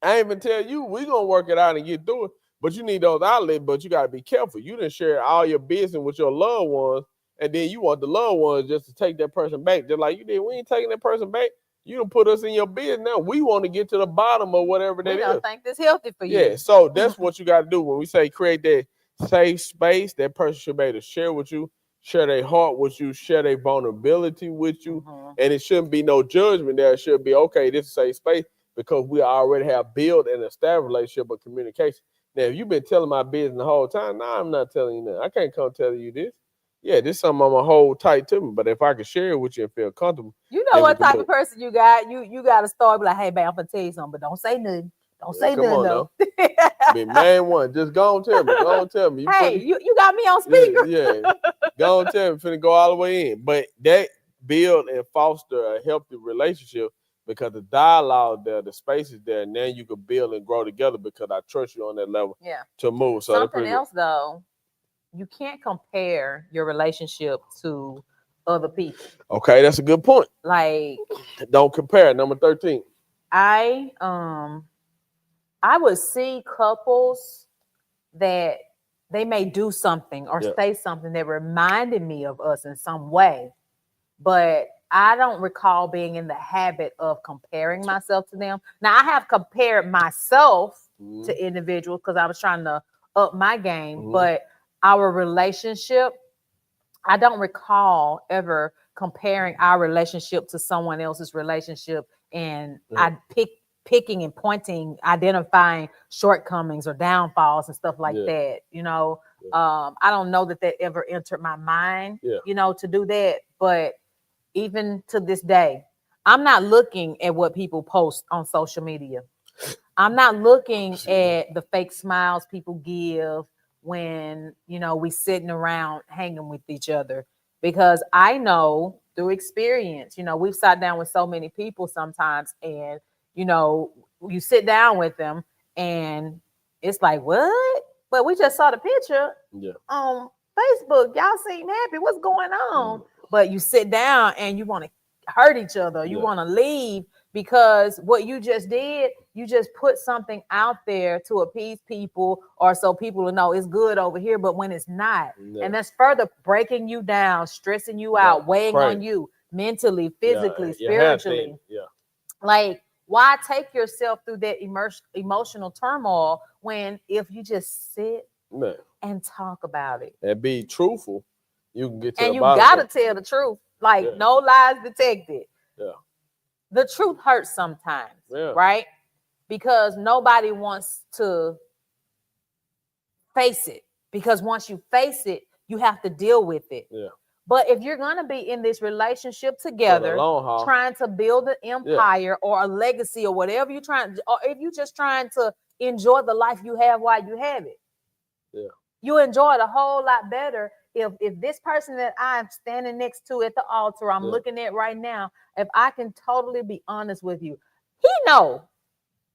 A: I ain't even tell you we gonna work it out and get through it. But you need those outlets, but you gotta be careful. You didn't share all your business with your loved ones, and then you want the loved ones just to take that person back, just like you did. We ain't taking that person back. You don't put us in your business now. We want to get to the bottom of whatever that is.
B: We don't think this healthy for you.
A: Yeah, so that's what you got to do when we say create that safe space. That person should be able to share with you, share their heart with you, share their vulnerability with you, and it shouldn't be no judgment there. It should be okay. This is a safe space because we already have built and established relationship of communication. Now, if you've been telling my business the whole time, nah, I'm not telling you that. I can't come tell you this. Yeah, this is something I'm gonna hold tight to me. But if I can share it with you and feel comfortable,
B: you know what type of person you got. You got to start like, hey, babe, I'm gonna tell you something, but don't say nothing. Don't say nothing though.
A: Be man one. Just go on tell me. Go on tell me.
B: You got me on speaker.
A: Yeah. Go on tell me. Finna go all the way in. But that build and foster a healthy relationship because the dialogue there, the space is there. Now you can build and grow together because I trust you on that level.
B: Yeah.
A: To move. So
B: something else though, you can't compare your relationship to other people.
A: Okay, that's a good point.
B: Like,
A: don't compare. Number 13.
B: I would see couples that they may do something or say something that reminded me of us in some way, but I don't recall being in the habit of comparing myself to them. Now, I have compared myself to individuals because I was trying to up my game, but our relationship, I don't recall ever comparing our relationship to someone else's relationship, and I picking and pointing, identifying shortcomings or downfalls and stuff like that. You know, I don't know that ever entered my mind, you know, to do that. But even to this day, I'm not looking at what people post on social media. I'm not looking at the fake smiles people give when, you know, we sitting around hanging with each other, because I know through experience, you know, we've sat down with so many people sometimes, and, you know, you sit down with them and it's like, what? But we just saw the picture on Facebook. Y'all seem happy. What's going on? But you sit down and you want to hurt each other. You want to leave because what you just did, you just put something out there to appease people or so people will know it's good over here, but when it's not. And that's further breaking you down, stressing you out, weighing on you mentally, physically, spiritually. Like, why take yourself through that emotional turmoil when if you just sit and talk about it
A: and be truthful, you can get to
B: and
A: the
B: you
A: bottom.
B: Gotta tell the truth. Like, no lies detected. The truth hurts sometimes, right? Because nobody wants to face it. Because once you face it, you have to deal with it. But if you're gonna be in this relationship together, trying to build an empire or a legacy or whatever you're trying, or if you're just trying to enjoy the life you have while you have it, you enjoy it a whole lot better if this person that I'm standing next to at the altar, I'm looking at right now, if I can totally be honest with you, he know,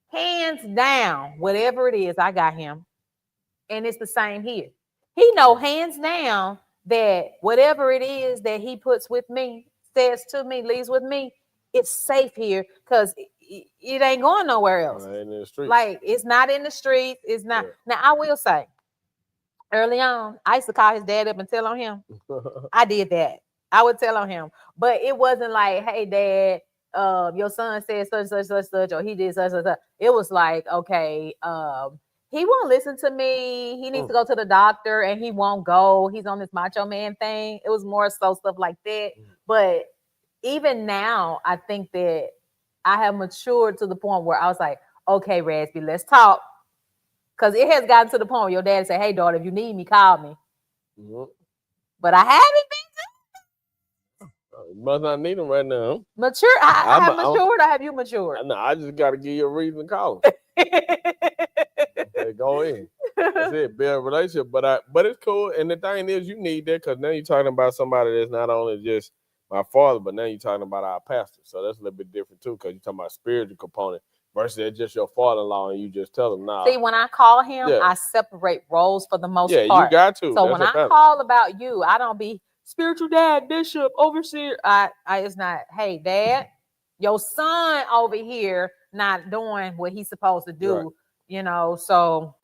B: hands down, whatever it is, I got him. And it's the same here. He know hands down that whatever it is that he puts with me, says to me, leaves with me, it's safe here because it ain't going nowhere else. Like, it's not in the streets. It's not. Now, I will say, early on, I used to call his dad up and tell on him. I did that. I would tell on him. But it wasn't like, hey, dad, your son said such, such, such, such, or he did such, such, such. It was like, okay, he won't listen to me. He needs to go to the doctor and he won't go. He's on this macho man thing. It was more so stuff like that. But even now, I think that I have matured to the point where I was like, okay, Raspy, let's talk. Because it has gotten to the point where your dad said, hey, daughter, if you need me, call me. But I haven't been
A: to. You must not need them right now.
B: Mature. I have matured. I have you matured?
A: No, I just got to give you a reason to call them. Okay, go in. That's it. Build a relationship. But it's cool. And the thing is, you need that because now you're talking about somebody that's not only just my father, but now you're talking about our pastor. So that's a little bit different too, because you're talking about spiritual component versus just your father-in-law, and you just tell them, nah.
B: See, when I call him, I separate roles for the most part.
A: Yeah, you got to.
B: So when I call about you, I don't be spiritual dad, bishop, overseer. It's not, hey, dad, your son over here not doing what he's supposed to do, you know. So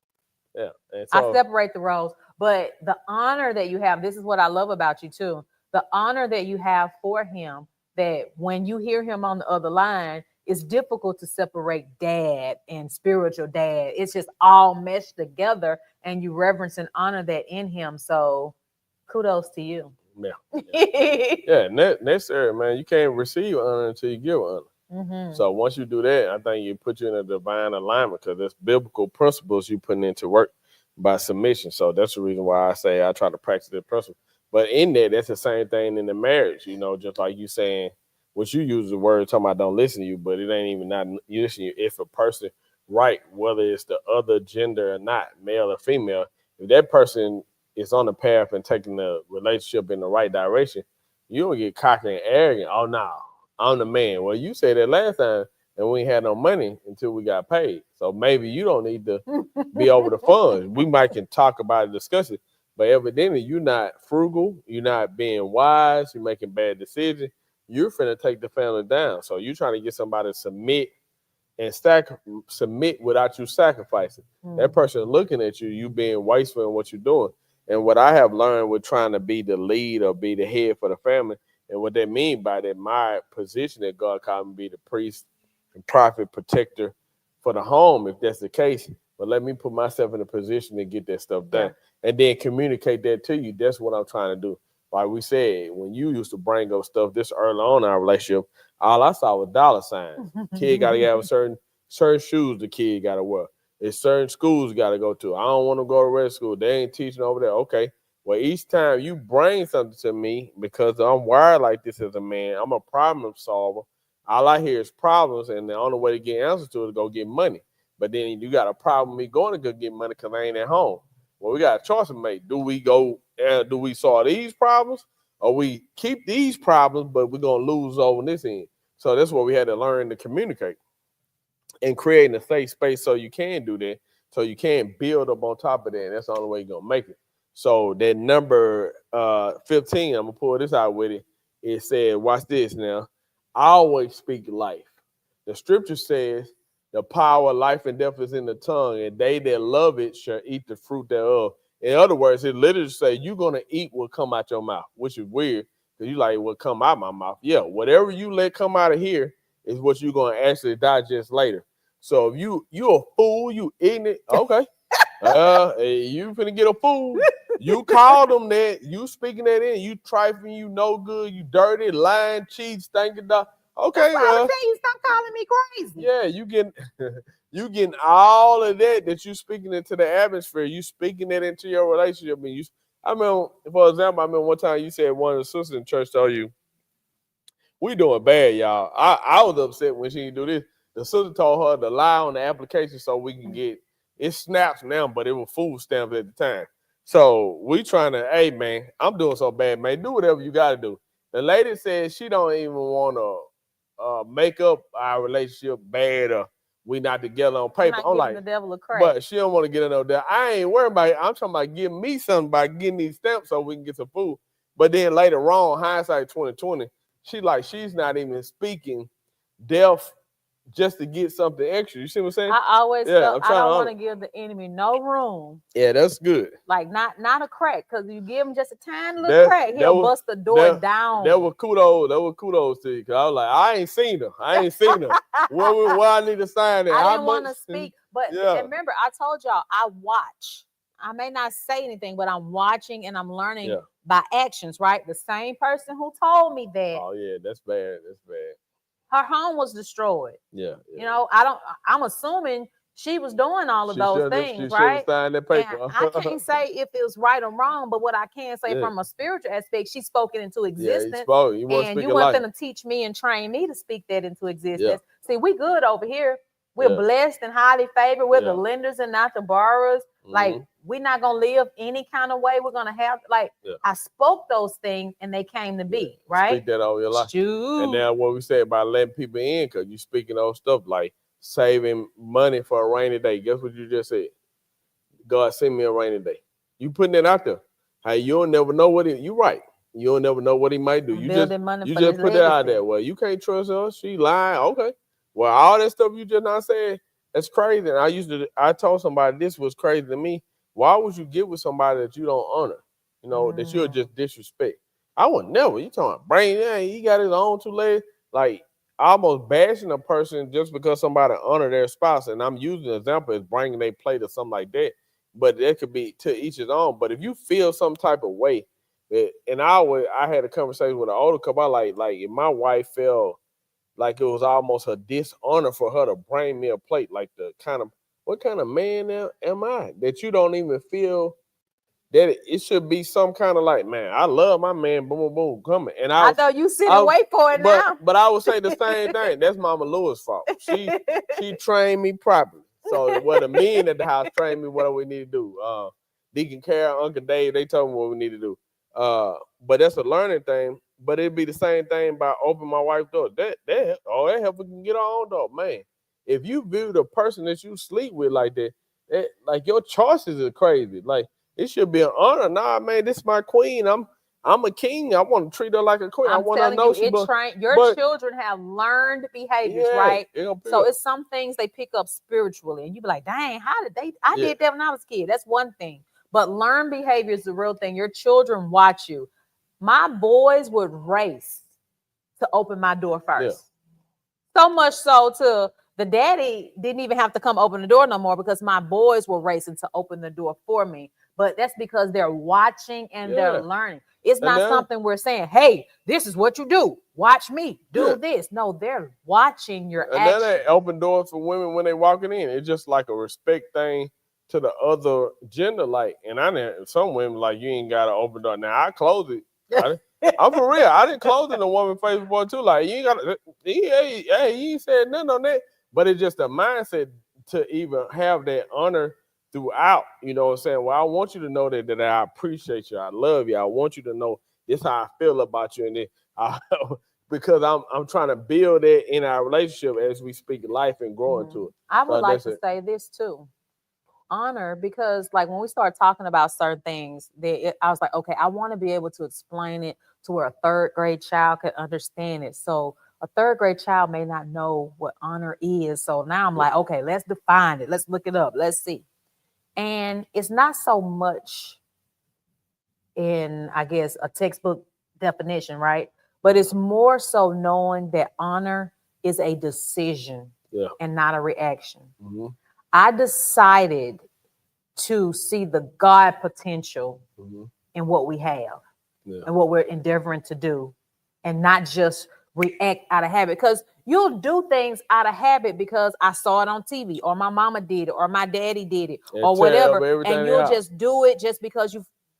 A: yeah,
B: I separate the roles. But the honor that you have, this is what I love about you too. The honor that you have for him, that when you hear him on the other line, it's difficult to separate dad and spiritual dad. It's just all meshed together, and you reverence and honor that in him. So kudos to you.
A: Yeah, necessary, man. You can't receive honor until you give honor. So once you do that, I think you put you in a divine alignment, because there's biblical principles you putting into work by submission. So that's the reason why I say I try to practice that principle. But in that, that's the same thing in the marriage, you know, just like you saying, which you use the word talking about don't listen to you, but it ain't even not you listen to you. If a person, right, whether it's the other gender or not, male or female, if that person is on the path and taking the relationship in the right direction, you don't get cocky and arrogant. Oh, no, I'm the man. Well, you said that last time, and we ain't had no money until we got paid. So maybe you don't need to be over the funds. We might can talk about it, discuss it, but evidently you're not frugal. You're not being wise. You're making bad decisions. You're finna take the family down. So you're trying to get somebody to submit and submit without you sacrificing. That person looking at you, you being wasteful in what you're doing. And what I have learned with trying to be the lead or be the head for the family, and what that mean by that, my position that God called me to be the priest and prophet protector for the home, if that's the case. But let me put myself in a position to get that stuff done, and then communicate that to you. That's what I'm trying to do. Like we said, when you used to bring up stuff this early on in our relationship, all I saw was dollar signs. Kid got to have certain shoes the kid got to wear. It's certain schools got to go to. I don't want to go to red school. They ain't teaching over there. Okay. Well, each time you bring something to me, because I'm wired like this as a man, I'm a problem solver. All I hear is problems, and the only way to get answers to it is go get money. But then you got a problem with me going to go get money because I ain't at home. Well, we got a choice to make. Do we go, do we solve these problems, or we keep these problems, but we're going to lose over this end? So that's what we had to learn to communicate and creating a safe space so you can do that, so you can build up on top of that. And that's the only way you're going to make it. So that number 15, I'm going to pull this out with it. It said, watch this now. I always speak life. The scripture says, the power of life and death is in the tongue, and they that love it shall eat the fruit thereof. In other words, it literally says you're going to eat what come out your mouth, which is weird because you like what come out my mouth. Yeah, whatever you let come out of here is what you're going to actually digest later. So if you a fool, you ignorant, okay. You finna get a fool. You call them that, you speaking that in, you trifling, you no good, you dirty, lying, cheat, stinking dog. Okay,
B: you stop calling me crazy.
A: Yeah, you getting all of that you speaking into the atmosphere. You speaking it into your relationship. And I mean, for example, I mean, one time you said one of the sisters in church told you, we doing bad, y'all. I was upset when she didn't do this. The sister told her to lie on the application so we can get it snaps now, but it was food stamps at the time. So we trying to, hey man, I'm doing so bad, man. Do whatever you got to do. The lady said she don't even want to make up our relationship bad or we not together on paper. I'm like,
B: the devil a crack.
A: But she don't want to get in there. I ain't worried about it. I'm talking about giving me something by getting these stamps so we can get some food. But then later on, hindsight 2020, she's not even speaking deaf just to get something extra. You see what I'm saying?
B: I always felt I don't want to give the enemy no room.
A: Yeah, that's good.
B: Like not a crack, because you give him just a tiny little crack, he'll bust the door down.
A: That was kudos to you. Cause I was like, I ain't seen her. Where I need to sign it.
B: I didn't want to speak, but remember, I told y'all I watch. I may not say anything, but I'm watching and I'm learning by actions, right? The same person who told me that.
A: Oh yeah, that's bad. That's bad.
B: Her home was destroyed.
A: Yeah.
B: You know, I'm assuming she was doing all of those things, right?
A: That paper.
B: And I can't say if it was right or wrong, but what I can say from a spiritual aspect, she spoke it into existence.
A: You
B: and you weren't going to teach me and train me to speak that into existence. See, we good over here. We're blessed and highly favored. We're the lenders and not the borrowers. Like, we're not gonna live any kind of way. We're gonna have I spoke those things and they came to be, right?
A: Speak that over your life.
B: Shoot.
A: And now what we say about letting people in, because you speaking of stuff like saving money for a rainy day. Guess what you just said? God send me a rainy day. You putting it out there. Hey, you'll never know what you're right. You'll never know what he might do. You just put it out there. Well, you can't trust her. She lying. Okay. Well, all that stuff you just not saying, that's crazy. And I told somebody this was crazy to me. Why would you get with somebody that you don't honor? You know, that you'll just disrespect. I would never. You talking about brain? Yeah, he got his own two legs. Like, almost bashing a person just because somebody honor their spouse. And I'm using an example as bringing their plate or something like that. But it could be to each his own. But if you feel some type of way, and I had a conversation with an older couple. Like if my wife felt like it was almost a dishonor for her to bring me a plate, like what kind of man am I that you don't even feel that it should be some kind of like, man, I love my man, boom, boom, boom, coming. And
B: I know you sit and wait for it now.
A: But I would say the same thing. That's Mama Lewis' fault. She trained me properly. So what the men at the house trained me what we need to do. Deacon Carol, Uncle Dave, they told me what we need to do. But that's a learning thing. But it'd be the same thing by opening my wife's door. That help we can get our own door, man. If you view the person that you sleep with like that, like your choices are crazy. Like, it should be an honor. Nah, man, this is my queen. I'm a king. I want to treat her like a queen. I want to know
B: your children have learned behaviors, right? So it's some things they pick up spiritually, and you be like, dang, how did they? I did that when I was a kid. That's one thing. But learned behavior is the real thing. Your children watch you. My boys would race to open my door first. So much so to the daddy didn't even have to come open the door no more because my boys were racing to open the door for me. But that's because they're watching and they're learning. It's not something we're saying, hey, this is what you do. Watch me do this. No, they're watching your actions.
A: And then they open doors for women when they walking in. It's just like a respect thing to the other gender. Like, and some women like, you ain't got to open door. Now, I close it. I'm for real. I didn't close in a woman's face before too. Like, you ain't got to, hey, you ain't said nothing on that. But it's just a mindset to even have that honor throughout, you know what I'm saying? Well, I want you to know that I appreciate you. I love you. I want you to know this how I feel about you. And then because I'm trying to build that in our relationship as we speak life and grow into it.
B: I would like to say this too. Honor, because like when we start talking about certain things, I was like, okay, I want to be able to explain it to where a third grade child could understand it. So a third grade child may not know what honor is. So now I'm like, okay, let's define it. Let's look it up. Let's see. And it's not so much in, I guess, a textbook definition, right? But it's more so knowing that honor is a decision and not a reaction. Mm-hmm. I decided to see the God potential in what we have and what we're endeavoring to do, and not just react out of habit. Because you'll do things out of habit because I saw it on TV, or my mama did it, or my daddy did it, or whatever, and you'll just do it just because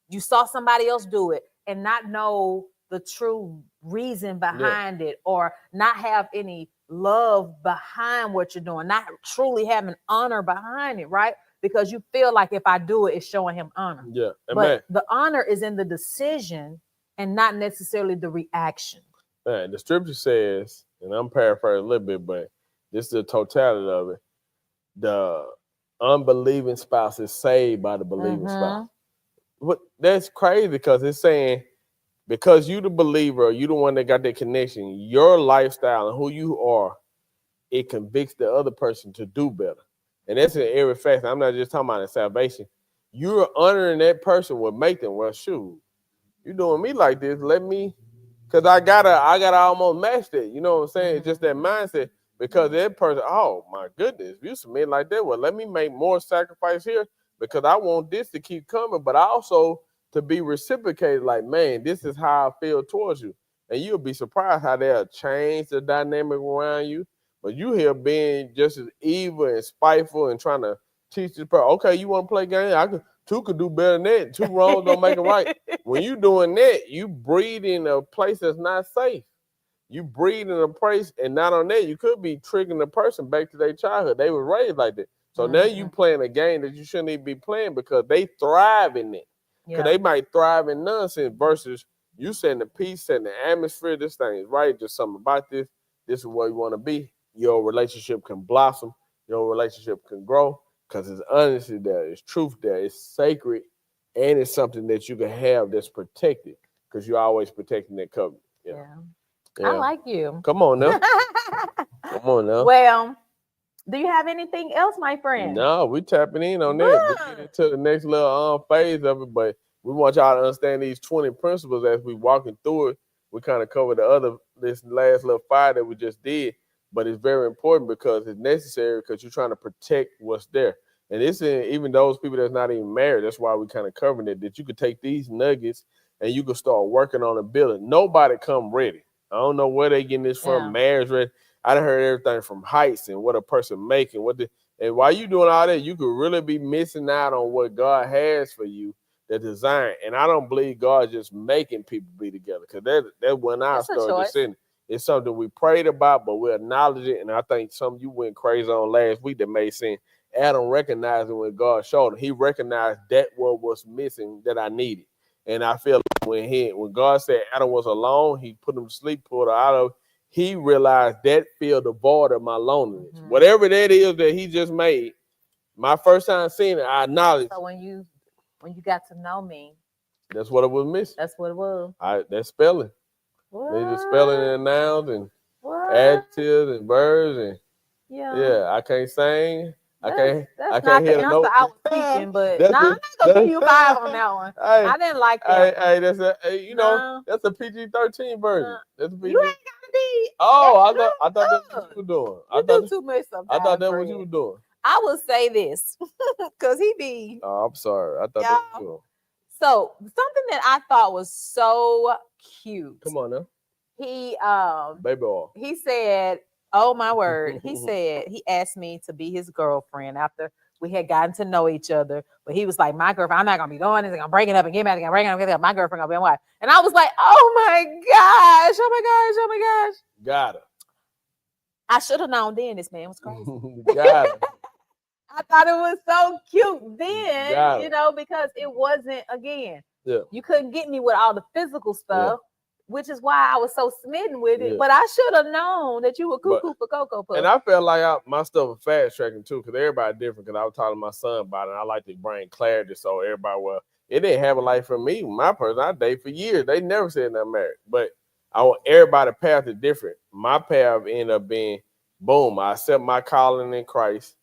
B: you saw somebody else do it and not know the true reason behind it, or not have any love behind what you're doing, not truly having honor behind it, right? Because you feel like if I do it, it's showing him honor. Yeah, but the honor is in the decision and not necessarily the reaction.
A: Man, the scripture says, and I'm paraphrasing a little bit, but this is the totality of it. The unbelieving spouse is saved by the believing spouse. But that's crazy because it's saying, because you the believer, you the one that got that connection, your lifestyle and who you are, it convicts the other person to do better. And that's in every facet. I'm not just talking about in salvation. You're honoring that person will make them, well, shoot, you doing me like this, let me, because I gotta almost match that. You know what I'm saying? It's just that mindset. Because that person, oh my goodness, if you submit like that, well, let me make more sacrifice here because I want this to keep coming, but also to be reciprocated, like, man, this is how I feel towards you. And you'll be surprised how they'll change the dynamic around you. But you here being just as evil and spiteful and trying to teach this person, okay, you want to play games? Two could do better than that. Two wrongs don't make it right. When you doing that, you breed in a place that's not safe. You breed in a place, and not on that, you could be triggering the person back to their childhood. They were raised like that. So now you playing a game that you shouldn't even be playing because they thrive in it. Because they might thrive in nonsense versus you setting the peace, setting the atmosphere. This thing is right. Just something about this. This is where you want to be. Your relationship can blossom. Your relationship can grow because it's honesty there. It's truth there. It's sacred. And it's something that you can have that's protected because you're always protecting that covenant. Yeah.
B: I like you.
A: Come on now. Come on now.
B: Well, do you have anything else, my friend?
A: No, we tapping in on that. We get into the next little phase of it, but we want y'all to understand these 20 principles as we walking through it. We kind of covered this last little 5 that we just did, but it's very important because it's necessary because you're trying to protect what's there. And it's even those people that's not even married. That's why we kind of covering it, that you could take these nuggets and you could start working on a building. Nobody come ready. I don't know where they getting this from, marriage ready. I done heard everything from heights and what a person making, and while you doing all that, you could really be missing out on what God has for you, the design. And I don't believe God just making people be together because that's when I started descending. It's something we prayed about, but we acknowledge it. And I think some of you went crazy on last week that made sense. Adam recognized it when God showed him. He recognized that what was missing that I needed. And I feel like when God said Adam was alone, he put him to sleep, pulled her out of. He realized that filled the void of my loneliness. Whatever that is that he just made, my first time seeing it, I acknowledged.
B: So when you got to know me,
A: that's what it was missing.
B: That's what it was.
A: That's spelling. They just spelling and nouns and adjectives and verbs and I can't sing. I can't hear the note.
B: I was teaching, but I'm not gonna give you 5 on that one. I didn't like that.
A: Hey, that's that's a PG-13 version. That's a PG.
B: You ain't gotta be.
A: Oh, I thought that's what you were doing.
B: You do too much sometimes.
A: I thought that's what you were doing.
B: I will say this because he be.
A: Oh, I'm sorry. I thought that was cool.
B: So something that I thought was so cute.
A: Come on now.
B: He
A: baby oil.
B: He said, "Oh my word!" He said he asked me to be his girlfriend after we had gotten to know each other. But he was like, "My girlfriend, I'm not gonna be going. I'm breaking up and getting back. I'm breaking up. My girlfriend gonna be my wife." And I was like, "Oh my gosh! Oh my gosh! Oh my gosh!"
A: Got her.
B: I should have known then. This man was crazy.
A: Got her.
B: I thought it was so cute then, because it wasn't, again, you couldn't get me with all the physical stuff, which is why I was so smitten with it. But I should have known that you were cuckoo for Cocoa Puffs.
A: And I felt like my stuff was fast tracking too, because everybody different. Because I was talking to my son about it, and I like to bring clarity so everybody, it didn't happen like for me. My person, I date for years. They never said they're married. But everybody's path is different. My path ended up being, boom, I accept my calling in Christ.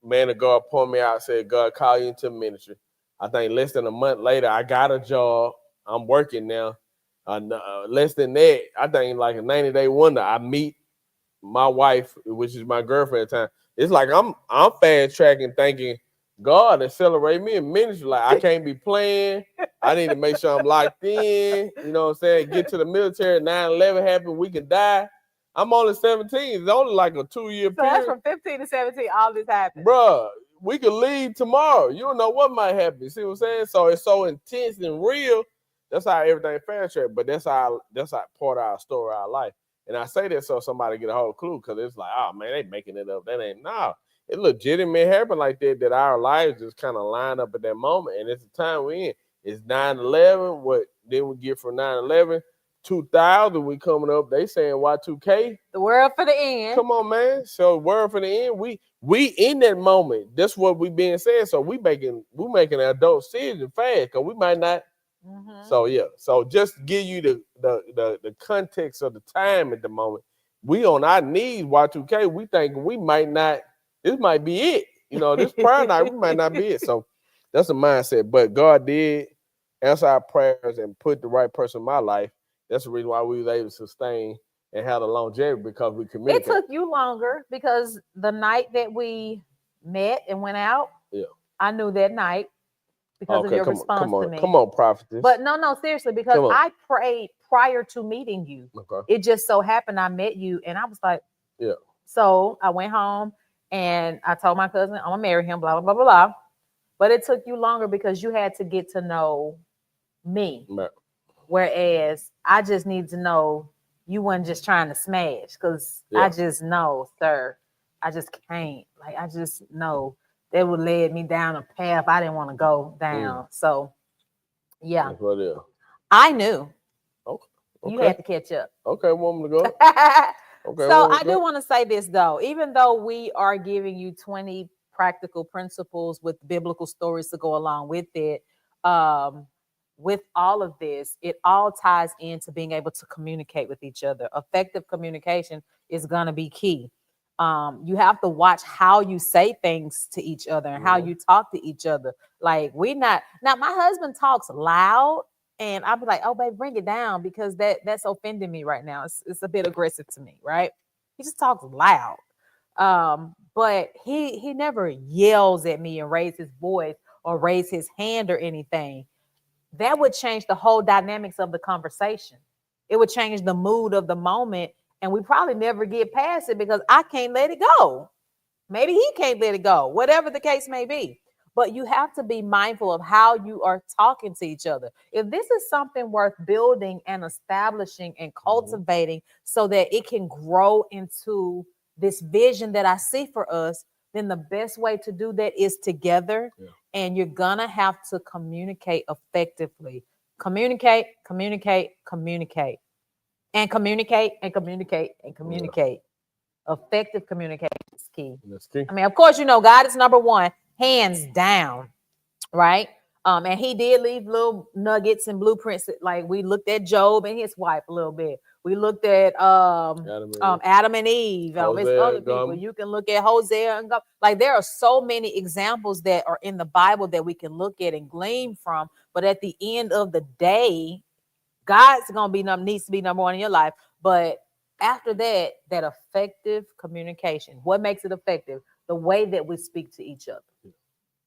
A: Man of God pulled me out, said, God called you into ministry. I think less than a month later, I got a job. I'm working now. Less than that, I think like a 90-day wonder, I meet my wife, which is my girlfriend at the time. It's like I'm fast tracking, thinking God accelerate me in ministry. Like I can't be playing. I need to make sure I'm locked in. You know what I'm saying? Get to the military. 9/11 happened. We can die. I'm only 17. It's only like a 2-year period. So
B: that's from 15 to 17. All this happened.
A: Bruh, we could leave tomorrow. You don't know what might happen. You see what I'm saying? So it's so intense and real. That's how everything fast track. But that's how part of our story, our life. And I say that so somebody get a whole clue, because it's like, oh man, they making it up. That ain't It legitimate happened like that our lives just kind of line up at that moment. And it's the time we in. It's 9/11. What then we get from 9/11? 2000 we coming up. They saying Y2K.
B: The world for the end.
A: Come on, man. So world for the end. We in that moment. That's what we being said. So we making an adult decision fast, because we might not. So yeah. So just give you the context of the time at the moment. We on our knees, Y2K. We thinking we might not. This might be it. This prayer night, we might not be it. So that's a mindset. But God did answer our prayers and put the right person in my life. That's the reason why we was able to sustain and have the longevity, because we committed.
B: It took you longer because the night that we met and went out, I knew that night because of your response to me.
A: Come on, prophetess.
B: But no, seriously, because I prayed prior to meeting you.
A: Okay.
B: It just so happened I met you, and I was like,
A: yeah.
B: So I went home and I told my cousin, I'm gonna marry him, blah, blah, blah, blah, blah. But it took you longer because you had to get to know me.
A: Right.
B: Whereas I just need to know you weren't just trying to smash, because I just know, sir, I just can't. Like, I just know they would lead me down a path I didn't want to go down. So, yeah,
A: That's what it is.
B: I knew.
A: Okay.
B: You had to catch up.
A: Okay, woman to go. Okay,
B: so I do want to say this though, even though we are giving you 20 practical principles with biblical stories to go along with it, with all of this, it all ties into being able to communicate with each other. Effective communication is going to be key. You have to watch how you say things to each other and how you talk to each other. Like, we not now, my husband talks loud. And I'll be like, oh, babe, bring it down because that's offending me right now. It's a bit aggressive to me, right? He just talks loud. But he never yells at me and raises his voice or raise his hand or anything. That would change the whole dynamics of the conversation. It would change the mood of the moment. And we probably never get past it because I can't let it go. Maybe he can't let it go, whatever the case may be. But you have to be mindful of how you are talking to each other. If this is something worth building and establishing and cultivating so that it can grow into this vision that I see for us, then the best way to do that is together. Yeah. And you're going to have to communicate effectively. Communicate, communicate, communicate. And communicate, and communicate, and communicate. Yeah. Effective communication is key. That's key. I mean, of course, you know, God is number one. Hands down, right? And he did leave little nuggets and blueprints. Like, we looked at Job and his wife a little bit. We looked at Adam and Eve. It's other people. You can look at Hosea and go. Like, there are so many examples that are in the Bible that we can look at and glean from. But at the end of the day, God's gonna be needs to be number one in your life. But after that, that effective communication. What makes it effective? The way that we speak to each other.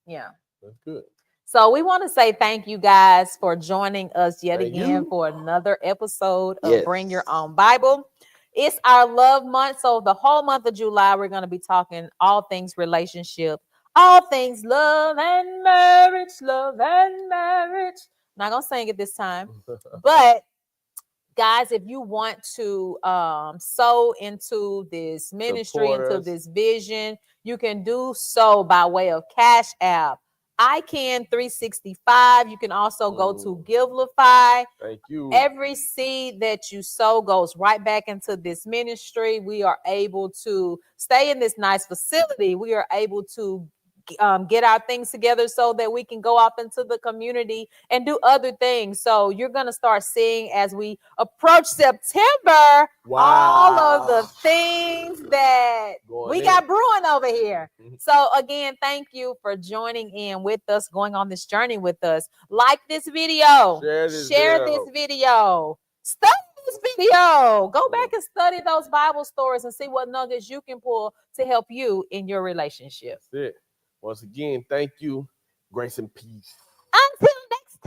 B: Yeah. That's good. So we want to say thank you guys for joining us yet again for another episode of Bring Your Own Bible. It's our love month. So the whole month of July, we're going to be talking all things relationship, all things love and marriage, love and marriage. I'm not going to sing it this time, but guys, if you want to sow into this ministry, into this vision, you can do so by way of Cash App. ICANN 365. You can also go to Givelify. Thank you. Every seed that you sow goes right back into this ministry. We are able to stay in this nice facility. We are able to get our things together so that we can go off into the community and do other things. So you're going to start seeing as we approach September, all of the things that we got brewing over here. So again, thank you for joining in with us, going on this journey with us. Like this video, share this video, study this video, go back and study those Bible stories and see what nuggets you can pull to help you in your relationship. That's it. Once again, thank you. Grace and peace. Until next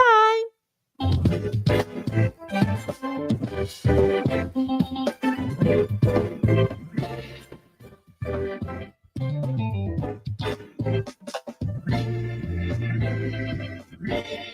B: time.